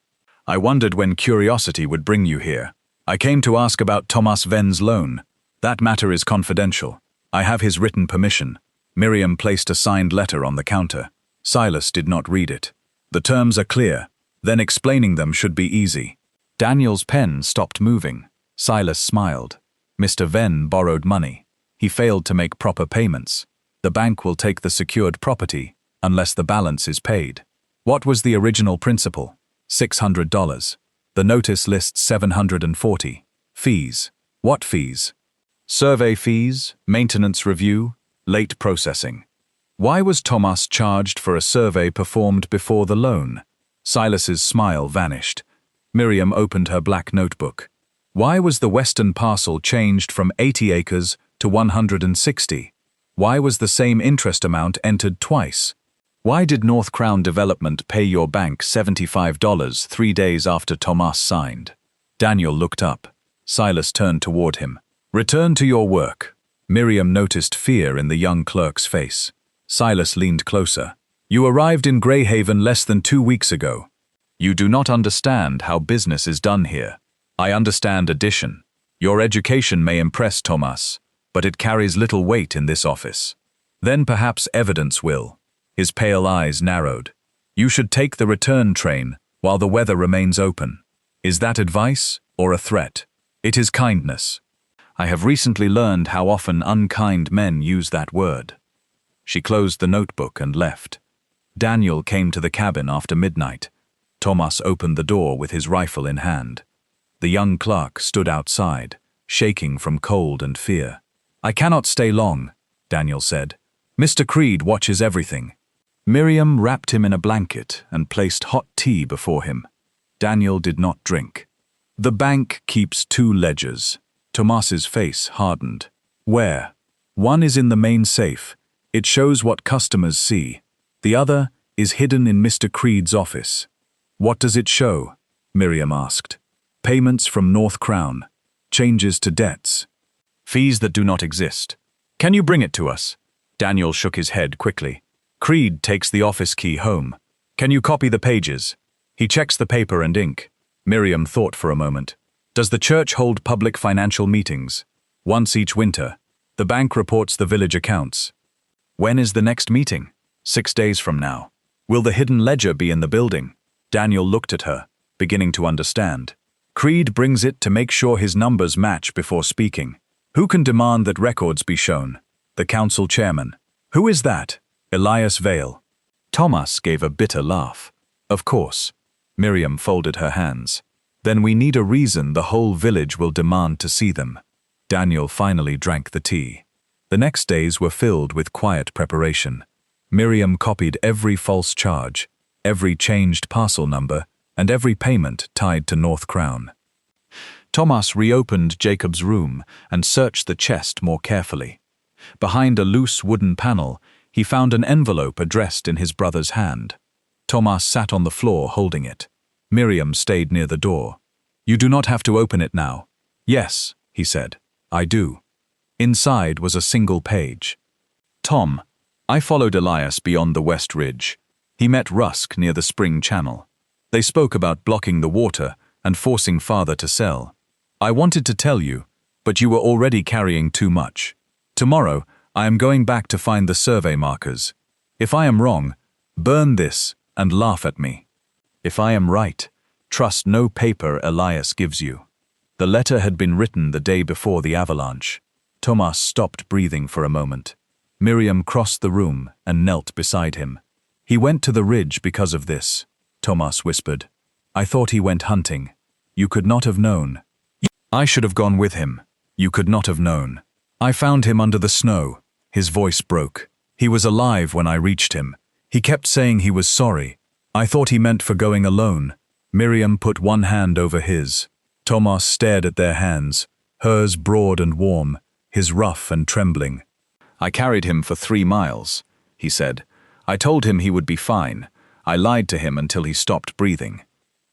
"I wondered when curiosity would bring you here. I came to ask about Tomas Venn's loan. That matter is confidential. I have his written permission." Miriam placed a signed letter on the counter. Silas did not read it. "The terms are clear. Then explaining them should be easy." Daniel's pen stopped moving. Silas smiled. "Mr. Venn borrowed money. He failed to make proper payments. The bank will take the secured property, unless the balance is paid. What was the original principal? $600. The notice lists $740. Fees. What fees? Survey fees, maintenance review, late processing. Why was Tomas charged for a survey performed before the loan? Silas's smile vanished. Miriam opened her black notebook. Why was the western parcel changed from 80 acres to 160? Why was the same interest amount entered twice? Why did North Crown Development pay your bank $75 3 days after Tomas signed? Daniel looked up. Silas turned toward him. Return to your work. Miriam noticed fear in the young clerk's face. Silas leaned closer. You arrived in Greyhaven less than 2 weeks ago. You do not understand how business is done here. I understand addition. Your education may impress Tomas, but it carries little weight in this office. Then perhaps evidence will. His pale eyes narrowed. You should take the return train while the weather remains open. Is that advice or a threat? It is kindness. I have recently learned how often unkind men use that word. She closed the notebook and left. Daniel came to the cabin after midnight. Tomas opened the door with his rifle in hand. The young clerk stood outside, shaking from cold and fear. I cannot stay long, Daniel said. Mr. Creed watches everything. Miriam wrapped him in a blanket and placed hot tea before him. Daniel did not drink. The bank keeps 2 ledgers. Tomas's face hardened. Where? One is in the main safe. It shows what customers see. The other is hidden in Mr. Creed's office. What does it show? Miriam asked. Payments from North Crown. Changes to debts. Fees that do not exist. Can you bring it to us? Daniel shook his head quickly. Creed takes the office key home. Can you copy the pages? He checks the paper and ink. Miriam thought for a moment. Does the church hold public financial meetings? Once each winter. The bank reports the village accounts. When is the next meeting? 6 days from now. Will the hidden ledger be in the building? Daniel looked at her, beginning to understand. Creed brings it to make sure his numbers match before speaking. Who can demand that records be shown? The council chairman. Who is that? Elias Vale. Tomas gave a bitter laugh. Of course. Miriam folded her hands. Then we need a reason the whole village will demand to see them. Daniel finally drank the tea. The next days were filled with quiet preparation. Miriam copied every false charge, every changed parcel number, and every payment tied to North Crown. Tomas reopened Jacob's room and searched the chest more carefully. Behind a loose wooden panel, he found an envelope addressed in his brother's hand. Tomas sat on the floor holding it. Miriam stayed near the door. You do not have to open it now. Yes, he said. I do. Inside was a single page. Tom, I followed Elias beyond the West Ridge. He met Rusk near the spring channel. They spoke about blocking the water and forcing father to sell. I wanted to tell you, but you were already carrying too much. Tomorrow, I am going back to find the survey markers. If I am wrong, burn this and laugh at me. If I am right, trust no paper Elias gives you. The letter had been written the day before the avalanche. Tomas stopped breathing for a moment. Miriam crossed the room and knelt beside him. He went to the ridge because of this, Tomas whispered. I thought he went hunting. You could not have known. I should have gone with him. You could not have known. I found him under the snow. His voice broke. He was alive when I reached him. He kept saying he was sorry. I thought he meant for going alone. Miriam put one hand over his. Tomas stared at their hands, hers broad and warm, his rough and trembling. I carried him for 3 miles, he said. I told him he would be fine. I lied to him until he stopped breathing.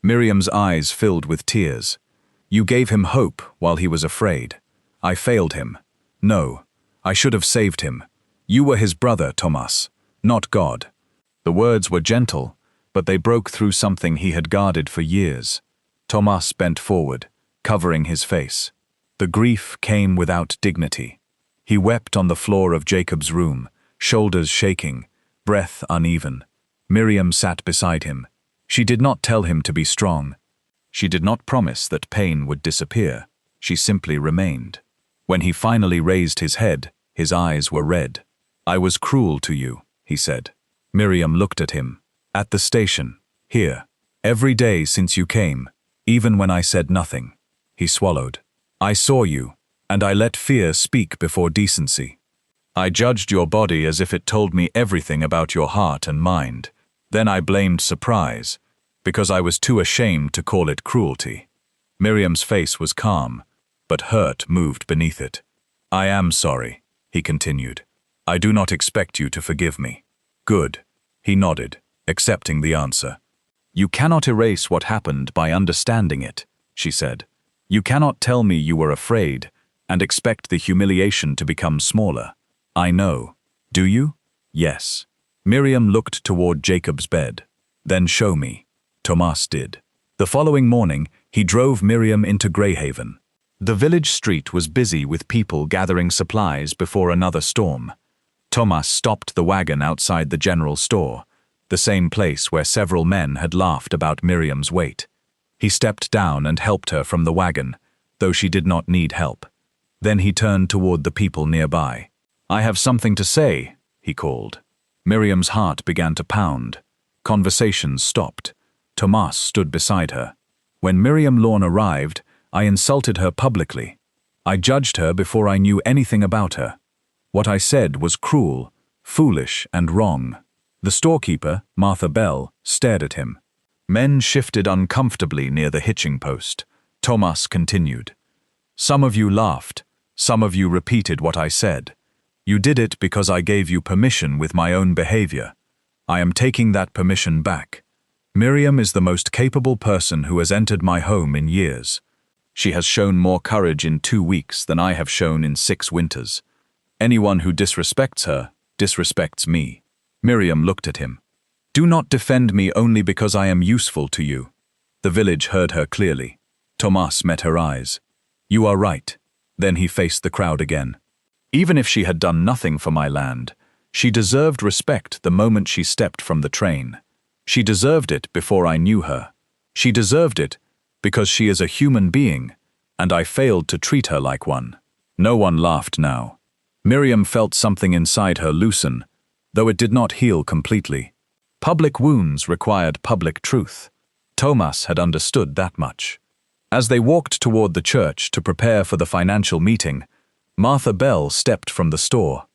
Miriam's eyes filled with tears. You gave him hope while he was afraid. I failed him. No, I should have saved him. You were his brother, Tomas, not God. The words were gentle, but they broke through something he had guarded for years. Tomas bent forward, covering his face. The grief came without dignity. He wept on the floor of Jacob's room, shoulders shaking, breath uneven. Miriam sat beside him. She did not tell him to be strong. She did not promise that pain would disappear. She simply remained. When he finally raised his head, his eyes were red. I was cruel to you, he said. Miriam looked at him. At the station. Here. Every day since you came, even when I said nothing. He swallowed. I saw you, and I let fear speak before decency. I judged your body as if it told me everything about your heart and mind. Then I blamed surprise, because I was too ashamed to call it cruelty. Miriam's face was calm, but hurt moved beneath it. I am sorry, he continued. I do not expect you to forgive me. Good, he nodded, accepting the answer. You cannot erase what happened by understanding it, she said. You cannot tell me you were afraid and expect the humiliation to become smaller. I know. Do you? Yes. Miriam looked toward Jacob's bed. Then show me. Tomas did. The following morning, he drove Miriam into Greyhaven. The village street was busy with people gathering supplies before another storm. Tomas stopped the wagon outside the general store, the same place where several men had laughed about Miriam's weight. He stepped down and helped her from the wagon, though she did not need help. Then he turned toward the people nearby. I have something to say, he called. Miriam's heart began to pound. Conversations stopped. Tomas stood beside her. When Miriam Lorne arrived, I insulted her publicly. I judged her before I knew anything about her. What I said was cruel, foolish, and wrong. The storekeeper, Martha Bell, stared at him. Men shifted uncomfortably near the hitching post. Tomas continued. Some of you laughed. Some of you repeated what I said. You did it because I gave you permission with my own behavior. I am taking that permission back. Miriam is the most capable person who has entered my home in years. She has shown more courage in 2 weeks than I have shown in 6 winters. Anyone who disrespects her, disrespects me. Miriam looked at him. Do not defend me only because I am useful to you. The village heard her clearly. Tomas met her eyes. You are right. Then he faced the crowd again. Even if she had done nothing for my land, she deserved respect the moment she stepped from the train. She deserved it before I knew her. She deserved it because she is a human being, and I failed to treat her like one. No one laughed now. Miriam felt something inside her loosen, though it did not heal completely. Public wounds required public truth. Tomas had understood that much. As they walked toward the church to prepare for the financial meeting, Martha Bell stepped from the store.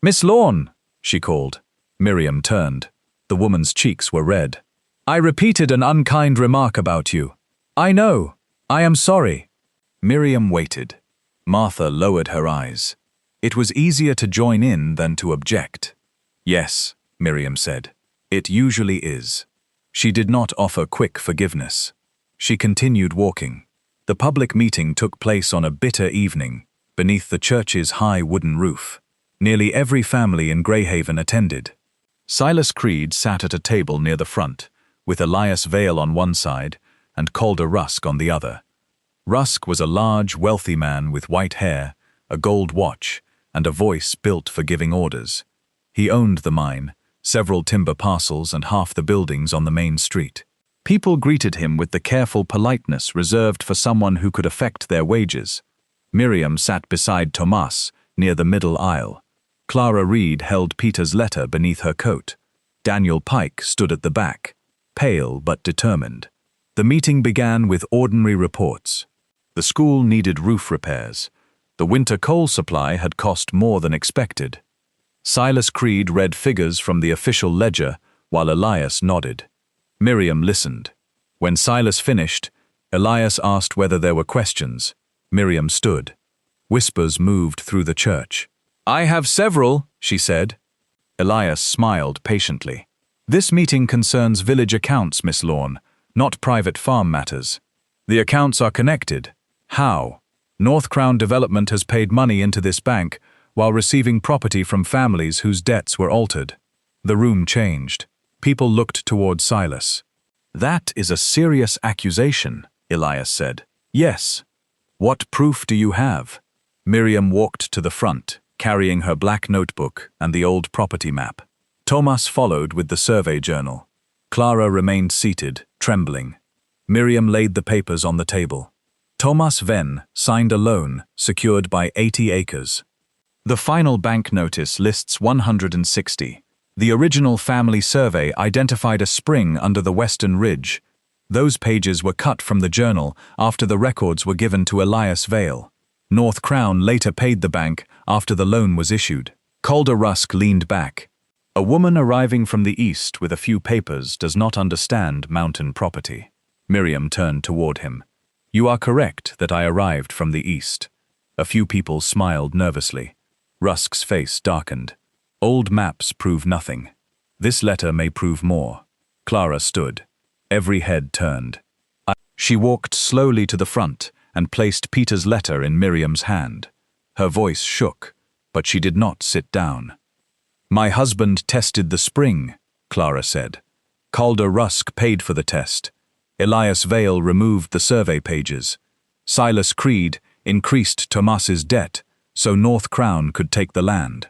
Miss Lorne, she called. Miriam turned. The woman's cheeks were red. I repeated an unkind remark about you. I know. I am sorry. Miriam waited. Martha lowered her eyes. It was easier to join in than to object. Yes, Miriam said. It usually is. She did not offer quick forgiveness. She continued walking. The public meeting took place on a bitter evening, beneath the church's high wooden roof. Nearly every family in Greyhaven attended. Silas Creed sat at a table near the front, with Elias Vale on one side and Calder Rusk on the other. Rusk was a large, wealthy man with white hair, a gold watch, and a voice built for giving orders. He owned the mine, several timber parcels, and half the buildings on the main street. People greeted him with the careful politeness reserved for someone who could affect their wages. Miriam sat beside Tomas, near the middle aisle. Clara Reed held Peter's letter beneath her coat. Daniel Pike stood at the back, pale but determined. The meeting began with ordinary reports. The school needed roof repairs. The winter coal supply had cost more than expected. Silas Creed read figures from the official ledger while Elias nodded. Miriam listened. When Silas finished, Elias asked whether there were questions. Miriam stood. Whispers moved through the church. I have several, she said. Elias smiled patiently. This meeting concerns village accounts, Miss Lorne, not private farm matters. The accounts are connected. How? North Crown Development has paid money into this bank while receiving property from families whose debts were altered. The room changed. People looked toward Silas. That is a serious accusation, Elias said. Yes. What proof do you have? Miriam walked to the front, carrying her black notebook and the old property map. Tomas followed with the survey journal. Clara remained seated, trembling. Miriam laid the papers on the table. Tomas Venn signed a loan secured by 80 acres. The final bank notice lists 160. The original family survey identified a spring under the western ridge. Those pages were cut from the journal after the records were given to Elias Vale. North Crown later paid the bank after the loan was issued. Calder Rusk leaned back. A woman arriving from the east with a few papers does not understand mountain property. Miriam turned toward him. You are correct that I arrived from the east. A few people smiled nervously. Rusk's face darkened. Old maps prove nothing. This letter may prove more. Clara stood. Every head turned. She walked slowly to the front and placed Peter's letter in Miriam's hand. Her voice shook, but she did not sit down. My husband tested the spring, Clara said. Calder Rusk paid for the test. Elias Vale removed the survey pages. Silas Creed increased Tomas's debt so North Crown could take the land.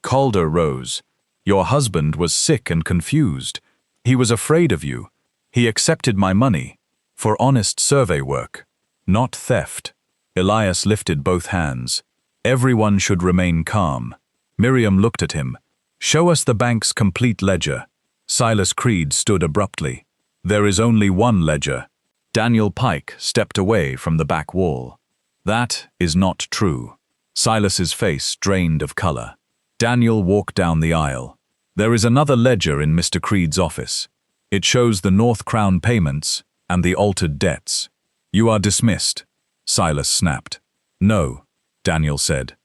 Calder rose. Your husband was sick and confused. He was afraid of you. He accepted my money for honest survey work, not theft. Elias lifted both hands. Everyone should remain calm. Miriam looked at him. Show us the bank's complete ledger. Silas Creed stood abruptly. There is only one ledger. Daniel Pike stepped away from the back wall. That is not true. Silas's face drained of color. Daniel walked down the aisle. There is another ledger in Mr. Creed's office. It shows the North Crown payments and the altered debts. You are dismissed, Silas snapped. No, Daniel said.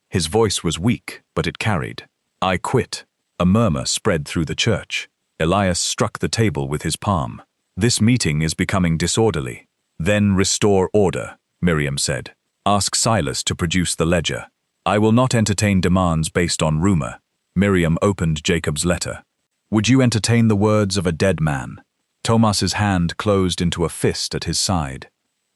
His voice was weak, but it carried. I quit. A murmur spread through the church. Elias struck the table with his palm. This meeting is becoming disorderly. Then restore order, Miriam said. Ask Silas to produce the ledger. I will not entertain demands based on rumor. Miriam opened Jacob's letter. Would you entertain the words of a dead man? Tomas's hand closed into a fist at his side.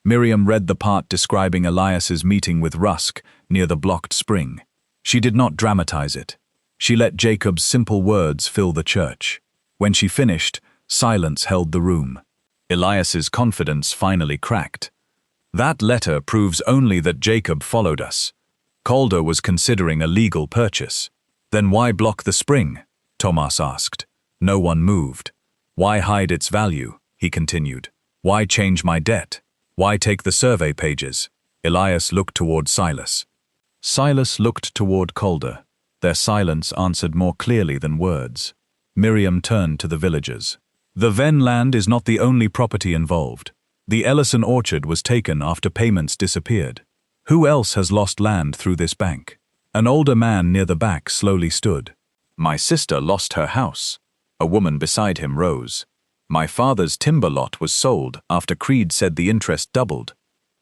Miriam read the part describing Elias's meeting with Rusk near the blocked spring. She did not dramatize it. She let Jacob's simple words fill the church. When she finished, silence held the room. Elias's confidence finally cracked. That letter proves only that Jacob followed us. Calder was considering a legal purchase. Then why block the spring? Tomas asked. No one moved. Why hide its value? He continued. Why change my debt? Why take the survey pages? Elias looked toward Silas. Silas looked toward Calder. Their silence answered more clearly than words. Miriam turned to the villagers. The Venn land is not the only property involved. The Ellison orchard was taken after payments disappeared. Who else has lost land through this bank? An older man near the back slowly stood. My sister lost her house. A woman beside him rose. My father's timber lot was sold after Creed said the interest doubled.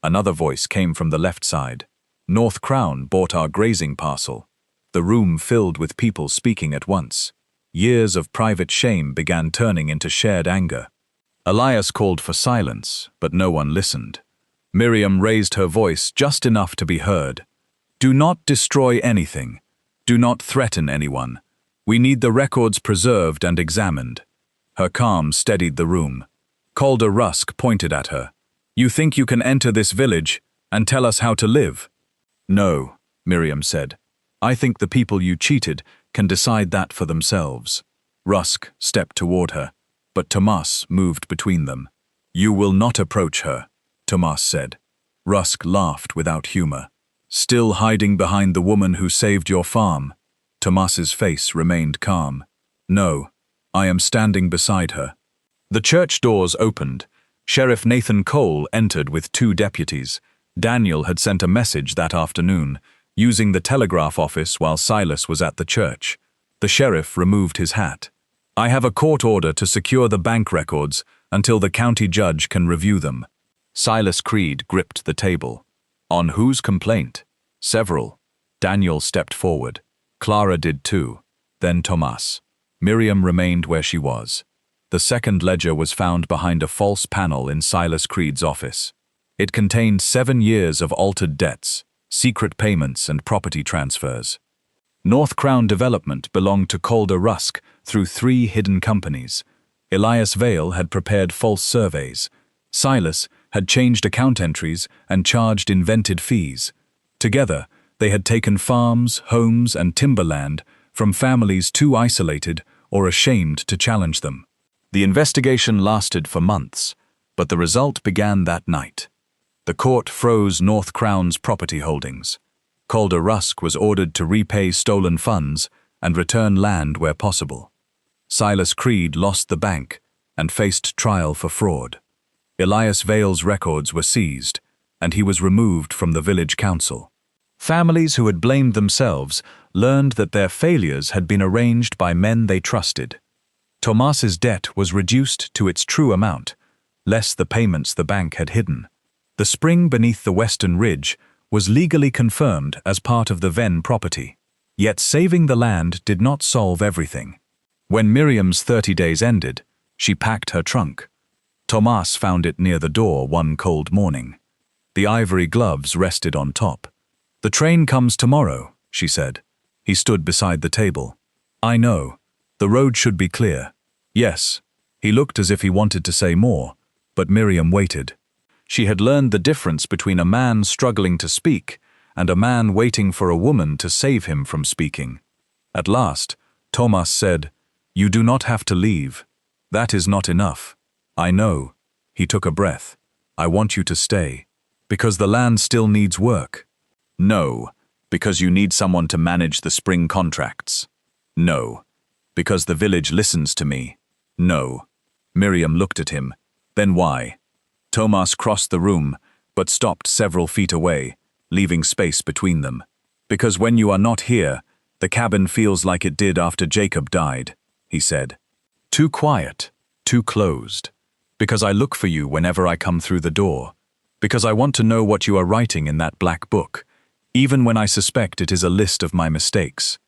Another voice came from the left side. North Crown bought our grazing parcel. The room filled with people speaking at once. Years of private shame began turning into shared anger. Elias called for silence, but no one listened. Miriam raised her voice just enough to be heard. Do not destroy anything. Do not threaten anyone. We need the records preserved and examined. Her calm steadied the room. Calder Rusk pointed at her. You think you can enter this village and tell us how to live? No, Miriam said. I think the people you cheated can decide that for themselves. Rusk stepped toward her, but Tomas moved between them. You will not approach her, Tomas said. Rusk laughed without humor. Still hiding behind the woman who saved your farm? Tomas's face remained calm. No, I am standing beside her. The church doors opened. Sheriff Nathan Cole entered with 2 deputies. Daniel had sent a message that afternoon, using the telegraph office while Silas was at the church. The sheriff removed his hat. I have a court order to secure the bank records until the county judge can review them. Silas Creed gripped the table. On whose complaint? Several. Daniel stepped forward. Clara did too. Then Tomas. Miriam remained where she was. The second ledger was found behind a false panel in Silas Creed's office. It contained 7 years of altered debts, secret payments and property transfers. North Crown Development belonged to Calder Rusk through 3 hidden companies. Elias Vale had prepared false surveys. Silas had changed account entries and charged invented fees. Together, They had taken farms, homes, and timberland from families too isolated or ashamed to challenge them. The investigation lasted for months, but the result began that night. The court froze North Crown's property holdings. Calder Rusk was ordered to repay stolen funds and return land where possible. Silas Creed lost the bank and faced trial for fraud. Elias Vale's records were seized, and he was removed from the village council. Families who had blamed themselves learned that their failures had been arranged by men they trusted. Tomas's debt was reduced to its true amount, less the payments the bank had hidden. The spring beneath the western ridge was legally confirmed as part of the Venn property. Yet saving the land did not solve everything. When Miriam's 30 days ended, she packed her trunk. Tomas found it near the door one cold morning. The ivory gloves rested on top. "The train comes tomorrow," she said. He stood beside the table. "I know. The road should be clear." "Yes." He looked as if he wanted to say more, but Miriam waited. She had learned the difference between a man struggling to speak and a man waiting for a woman to save him from speaking. At last, Tomas said, "You do not have to leave. That is not enough." "I know." He took a breath. "I want you to stay. Because the land still needs work." "No. Because you need someone to manage the spring contracts." "No. Because the village listens to me." "No." Miriam looked at him. "Then why?" Tomas crossed the room, but stopped several feet away, leaving space between them. "Because when you are not here, the cabin feels like it did after Jacob died," he said. "Too quiet, too closed. Because I look for you whenever I come through the door. Because I want to know what you are writing in that black book, even when I suspect it is a list of my mistakes.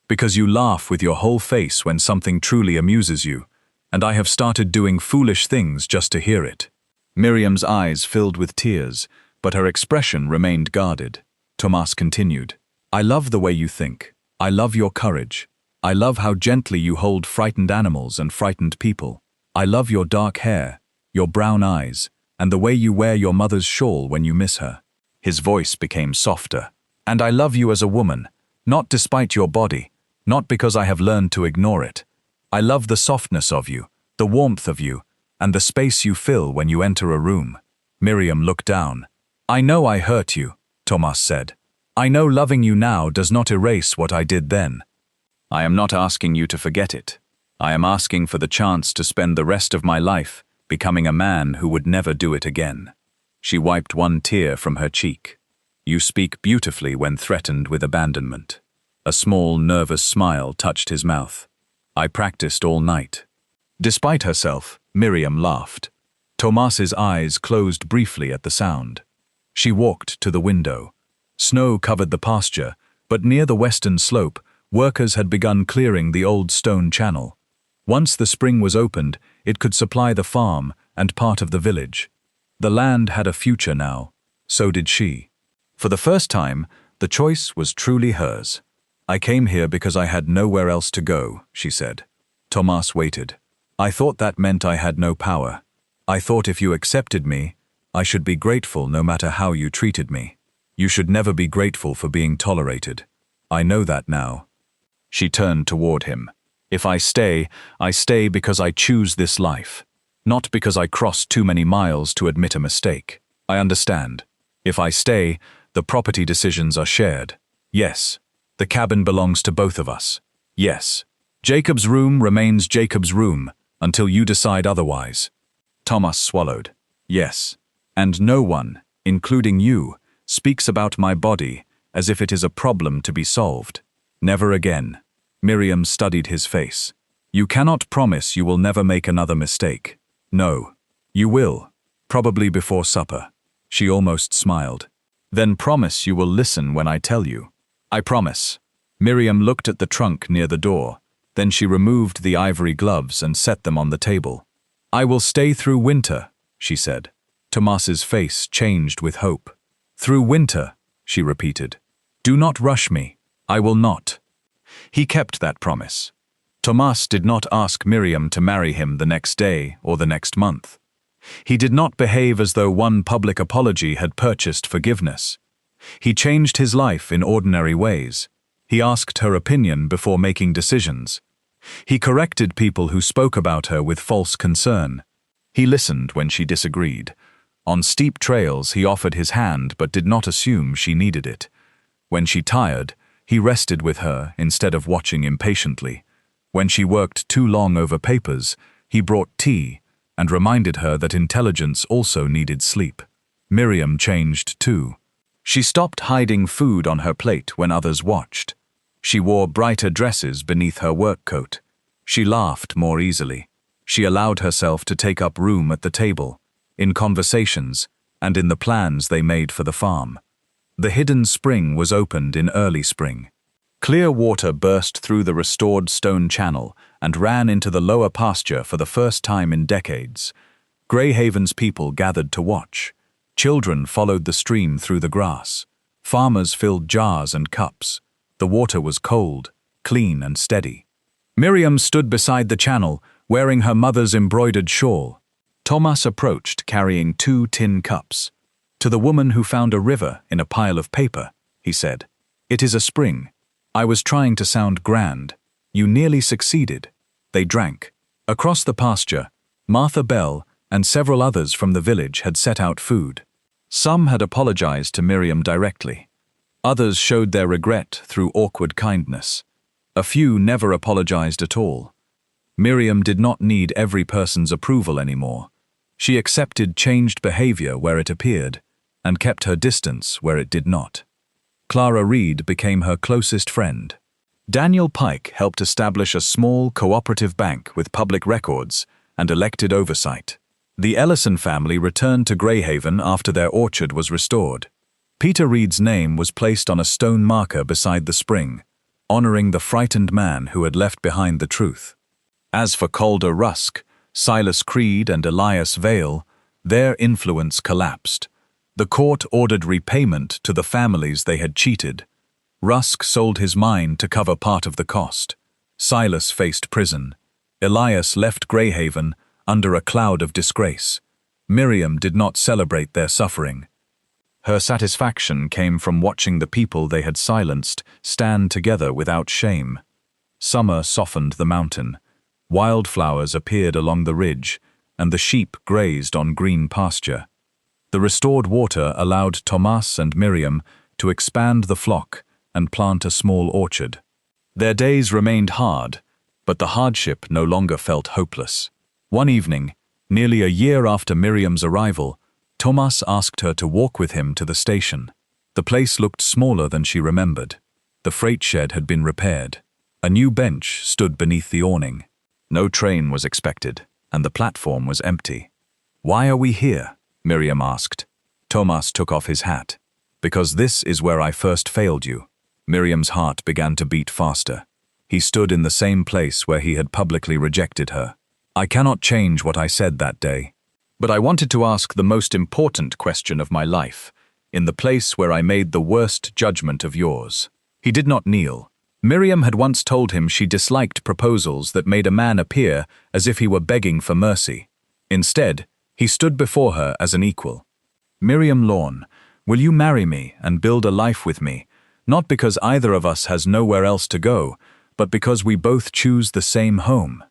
Because you laugh with your whole face when something truly amuses you, and I have started doing foolish things just to hear it." Miriam's eyes filled with tears, but her expression remained guarded. Tomas continued, "I love the way you think. I love your courage. I love how gently you hold frightened animals and frightened people. I love your dark hair, your brown eyes, and the way you wear your mother's shawl when you miss her." His voice became softer. "And I love you as a woman, not despite your body, not because I have learned to ignore it. I love the softness of you, the warmth of you, and the space you fill when you enter a room." Miriam looked down. "I know I hurt you," Tomas said. "I know loving you now does not erase what I did then. I am not asking you to forget it. I am asking for the chance to spend the rest of my life becoming a man who would never do it again." She wiped one tear from her cheek. "You speak beautifully when threatened with abandonment." A small, nervous smile touched his mouth. "I practiced all night." Despite herself, Miriam laughed. Tomas's eyes closed briefly at the sound. She walked to the window. Snow covered the pasture, but near the western slope, workers had begun clearing the old stone channel. Once the spring was opened, it could supply the farm and part of the village. The land had a future now. So did she. For the first time, the choice was truly hers. "I came here because I had nowhere else to go," she said. Tomas waited. "I thought that meant I had no power. I thought if you accepted me, I should be grateful no matter how you treated me. You should never be grateful for being tolerated. I know that now." She turned toward him. "If I stay because I choose this life. Not because I crossed too many miles to admit a mistake. I understand. If I stay, the property decisions are shared. Yes. The cabin belongs to both of us. Yes. Jacob's room remains Jacob's room until you decide otherwise." Tomas swallowed. "Yes. And no one, including you, speaks about my body as if it is a problem to be solved. Never again." Miriam studied his face. "You cannot promise you will never make another mistake." "No. You will. Probably before supper." She almost smiled. "Then promise you will listen when I tell you." "I promise." Miriam looked at the trunk near the door. Then she removed the ivory gloves and set them on the table. "I will stay through winter," she said. Tomas's face changed with hope. "Through winter," she repeated. "Do not rush me. I will not." He kept that promise. Tomas did not ask Miriam to marry him the next day or the next month. He did not behave as though one public apology had purchased forgiveness. He changed his life in ordinary ways. He asked her opinion before making decisions. He corrected people who spoke about her with false concern. He listened when she disagreed. On steep trails, he offered his hand but did not assume she needed it. When she tired, he rested with her instead of watching impatiently. When she worked too long over papers, he brought tea and reminded her that intelligence also needed sleep. Miriam changed too. She stopped hiding food on her plate when others watched. She wore brighter dresses beneath her work coat. She laughed more easily. She allowed herself to take up room at the table, in conversations, and in the plans they made for the farm. The hidden spring was opened in early spring. Clear water burst through the restored stone channel and ran into the lower pasture for the first time in decades. Greyhaven's people gathered to watch. Children followed the stream through the grass. Farmers filled jars and cups. The water was cold, clean and steady. Miriam stood beside the channel, wearing her mother's embroidered shawl. Tomas approached, carrying 2 tin cups. "To the woman who found a river in a pile of paper," he said. "It is a spring. I was trying to sound grand. You nearly succeeded." They drank. Across the pasture, Martha Bell and several others from the village had set out food. Some had apologized to Miriam directly. Others showed their regret through awkward kindness. A few never apologized at all. Miriam did not need every person's approval anymore. She accepted changed behavior where it appeared, and kept her distance where it did not. Clara Reed became her closest friend. Daniel Pike helped establish a small cooperative bank with public records and elected oversight. The Ellison family returned to Greyhaven after their orchard was restored. Peter Reed's name was placed on a stone marker beside the spring, honoring the frightened man who had left behind the truth. As for Calder Rusk, Silas Creed and Elias Vale, their influence collapsed. The court ordered repayment to the families they had cheated. Rusk sold his mine to cover part of the cost. Silas faced prison. Elias left Greyhaven under a cloud of disgrace. Miriam did not celebrate their suffering. Her satisfaction came from watching the people they had silenced stand together without shame. Summer softened the mountain. Wildflowers appeared along the ridge, and the sheep grazed on green pasture. The restored water allowed Tomas and Miriam to expand the flock and plant a small orchard. Their days remained hard, but the hardship no longer felt hopeless. One evening, nearly a year after Miriam's arrival, Tomas asked her to walk with him to the station. The place looked smaller than she remembered. The freight shed had been repaired. A new bench stood beneath the awning. No train was expected, and the platform was empty. "Why are we here?" Miriam asked. Tomas took off his hat. "Because this is where I first failed you." Miriam's heart began to beat faster. He stood in the same place where he had publicly rejected her. "I cannot change what I said that day. But I wanted to ask the most important question of my life, in the place where I made the worst judgment of yours." He did not kneel. Miriam had once told him she disliked proposals that made a man appear as if he were begging for mercy. Instead, he stood before her as an equal. "Miriam Lorne, will you marry me and build a life with me, not because either of us has nowhere else to go, but because we both choose the same home?"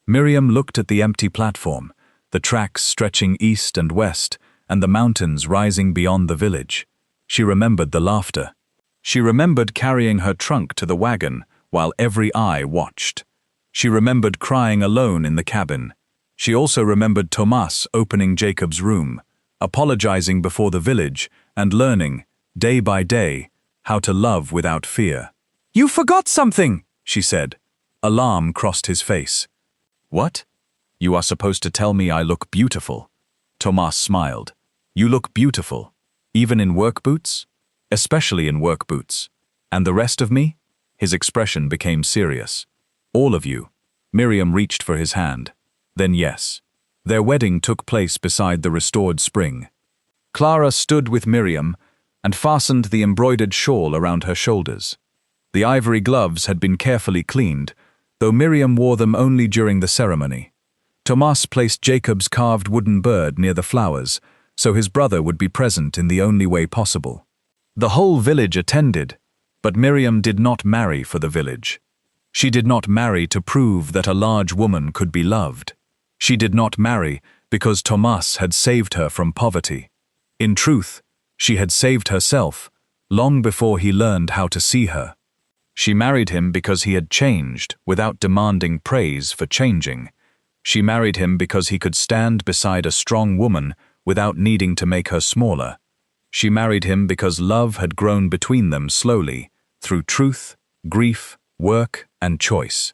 Miriam looked at the empty platform, the tracks stretching east and west, and the mountains rising beyond the village. She remembered the laughter. She remembered carrying her trunk to the wagon while every eye watched. She remembered crying alone in the cabin. She also remembered Tomas opening Jacob's room, apologizing before the village, and learning, day by day, how to love without fear. "You forgot something," she said. Alarm crossed his face. "What? You are supposed to tell me I look beautiful." Tomas smiled. "You look beautiful, even in work boots?" "Especially in work boots. And the rest of me?" His expression became serious. "All of you." Miriam reached for his hand. "Then yes." Their wedding took place beside the restored spring. Clara stood with Miriam and fastened the embroidered shawl around her shoulders. The ivory gloves had been carefully cleaned, though Miriam wore them only during the ceremony. Tomas placed Jacob's carved wooden bird near the flowers, so his brother would be present in the only way possible. The whole village attended, but Miriam did not marry for the village. She did not marry to prove that a large woman could be loved. She did not marry because Tomas had saved her from poverty. In truth, she had saved herself long before he learned how to see her. She married him because he had changed without demanding praise for changing. She married him because he could stand beside a strong woman without needing to make her smaller. She married him because love had grown between them slowly, through truth, grief, work, and choice.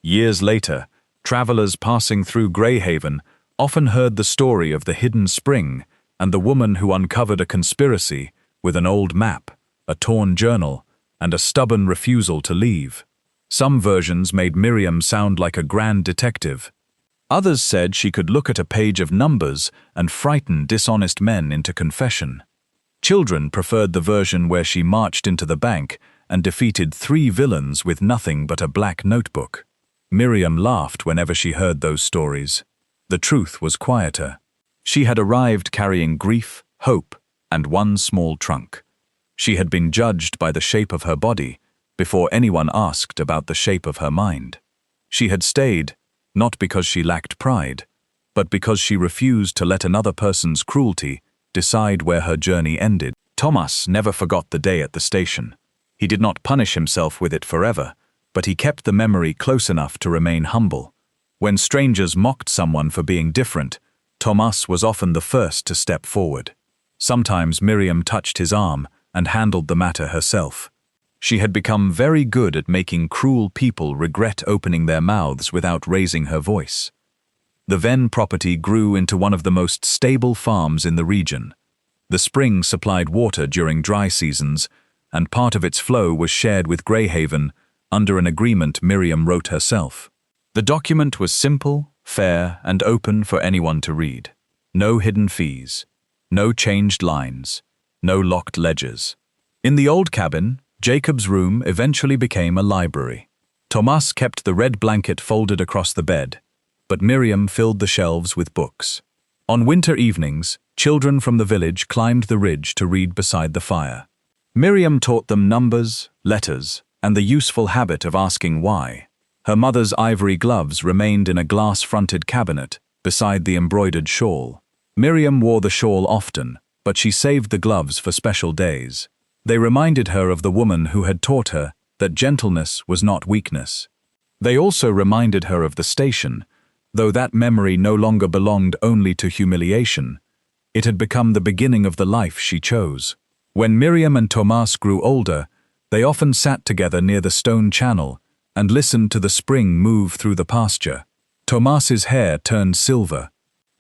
Years later, travelers passing through Greyhaven often heard the story of the hidden spring and the woman who uncovered a conspiracy with an old map, a torn journal, and a stubborn refusal to leave. Some versions made Miriam sound like a grand detective. Others said she could look at a page of numbers and frighten dishonest men into confession. Children preferred the version where she marched into the bank and defeated 3 villains with nothing but a black notebook. Miriam laughed whenever she heard those stories. The truth was quieter. She had arrived carrying grief, hope, and one small trunk. She had been judged by the shape of her body before anyone asked about the shape of her mind. She had stayed, not because she lacked pride, but because she refused to let another person's cruelty decide where her journey ended. Tomas never forgot the day at the station. He did not punish himself with it forever, but he kept the memory close enough to remain humble. When strangers mocked someone for being different, Tomas was often the first to step forward. Sometimes Miriam touched his arm and handled the matter herself. She had become very good at making cruel people regret opening their mouths without raising her voice. The Venn property grew into one of the most stable farms in the region. The spring supplied water during dry seasons, and part of its flow was shared with Greyhaven under an agreement Miriam wrote herself. The document was simple, fair, and open for anyone to read. No hidden fees, no changed lines, no locked ledgers. In the old cabin, Jacob's room eventually became a library. Tomas kept the red blanket folded across the bed, but Miriam filled the shelves with books. On winter evenings, children from the village climbed the ridge to read beside the fire. Miriam taught them numbers, letters, and the useful habit of asking why. Her mother's ivory gloves remained in a glass-fronted cabinet beside the embroidered shawl. Miriam wore the shawl often, but she saved the gloves for special days. They reminded her of the woman who had taught her that gentleness was not weakness. They also reminded her of the station, though that memory no longer belonged only to humiliation. It had become the beginning of the life she chose. When Miriam and Tomas grew older, they often sat together near the stone channel and listened to the spring move through the pasture. Tomas's hair turned silver.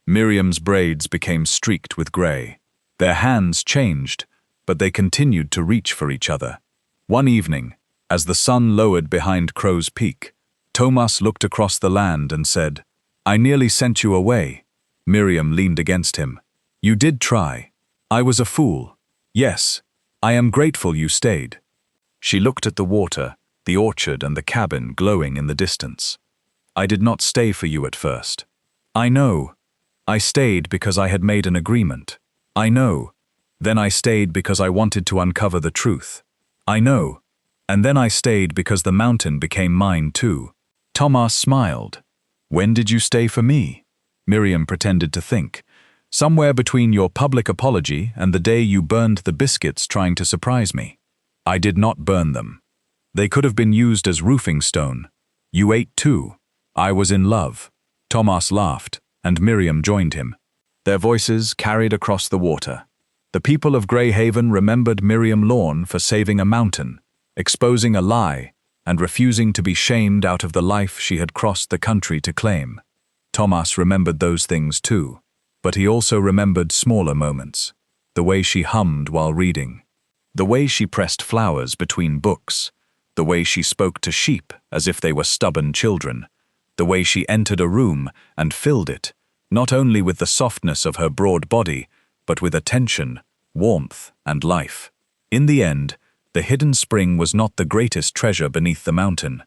Miriam's braids became streaked with gray. Their hands changed, but they continued to reach for each other. One evening, as the sun lowered behind Crow's Peak, Tomas looked across the land and said, "I nearly sent you away." Miriam leaned against him. "You did try. I was a fool. Yes, I am grateful you stayed." She looked at the water, the orchard and the cabin glowing in the distance. "I did not stay for you at first. I know. I stayed because I had made an agreement. I know. Then I stayed because I wanted to uncover the truth. I know. And then I stayed because the mountain became mine too." Tomas smiled. "When did you stay for me?" Miriam pretended to think. "Somewhere between your public apology and the day you burned the biscuits trying to surprise me." "I did not burn them. They could have been used as roofing stone. You ate too. I was in love." Tomas laughed, and Miriam joined him. Their voices carried across the water. The people of Greyhaven remembered Miriam Lorne for saving a mountain, exposing a lie, and refusing to be shamed out of the life she had crossed the country to claim. Tomas remembered those things too, but he also remembered smaller moments. The way she hummed while reading. The way she pressed flowers between books. The way she spoke to sheep as if they were stubborn children. The way she entered a room and filled it, not only with the softness of her broad body, but with attention, warmth, and life. In the end, the hidden spring was not the greatest treasure beneath the mountain.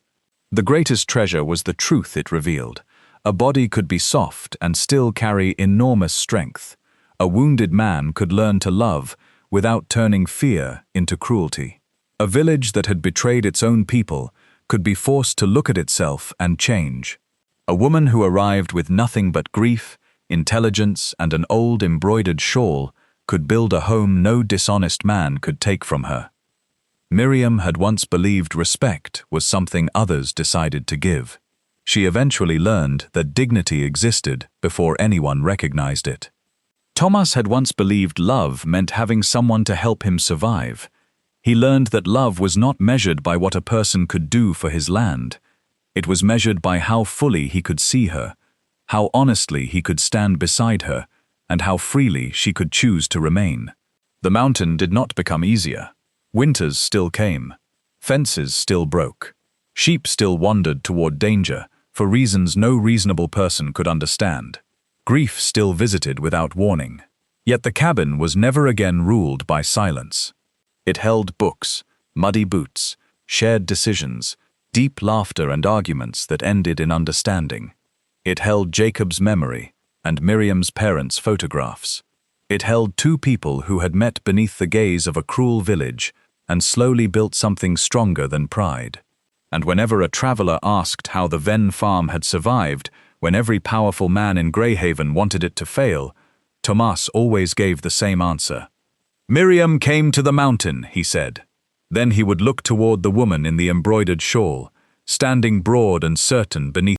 The greatest treasure was the truth it revealed. A body could be soft and still carry enormous strength. A wounded man could learn to love without turning fear into cruelty. A village that had betrayed its own people could be forced to look at itself and change. A woman who arrived with nothing but grief, intelligence, and an old embroidered shawl could build a home no dishonest man could take from her. Miriam had once believed respect was something others decided to give. She eventually learned that dignity existed before anyone recognized it. Tomas had once believed love meant having someone to help him survive. He learned that love was not measured by what a person could do for his land. It was measured by how fully he could see her, how honestly he could stand beside her, and how freely she could choose to remain. The mountain did not become easier. Winters still came. Fences still broke. Sheep still wandered toward danger, for reasons no reasonable person could understand. Grief still visited without warning. Yet the cabin was never again ruled by silence. It held books, muddy boots, shared decisions, deep laughter and arguments that ended in understanding. It held Jacob's memory and Miriam's parents' photographs. It held two people who had met beneath the gaze of a cruel village and slowly built something stronger than pride. And whenever a traveler asked how the Venn farm had survived, when every powerful man in Greyhaven wanted it to fail, Tomas always gave the same answer. "Miriam came to the mountain," he said. Then he would look toward the woman in the embroidered shawl, standing broad and certain beneath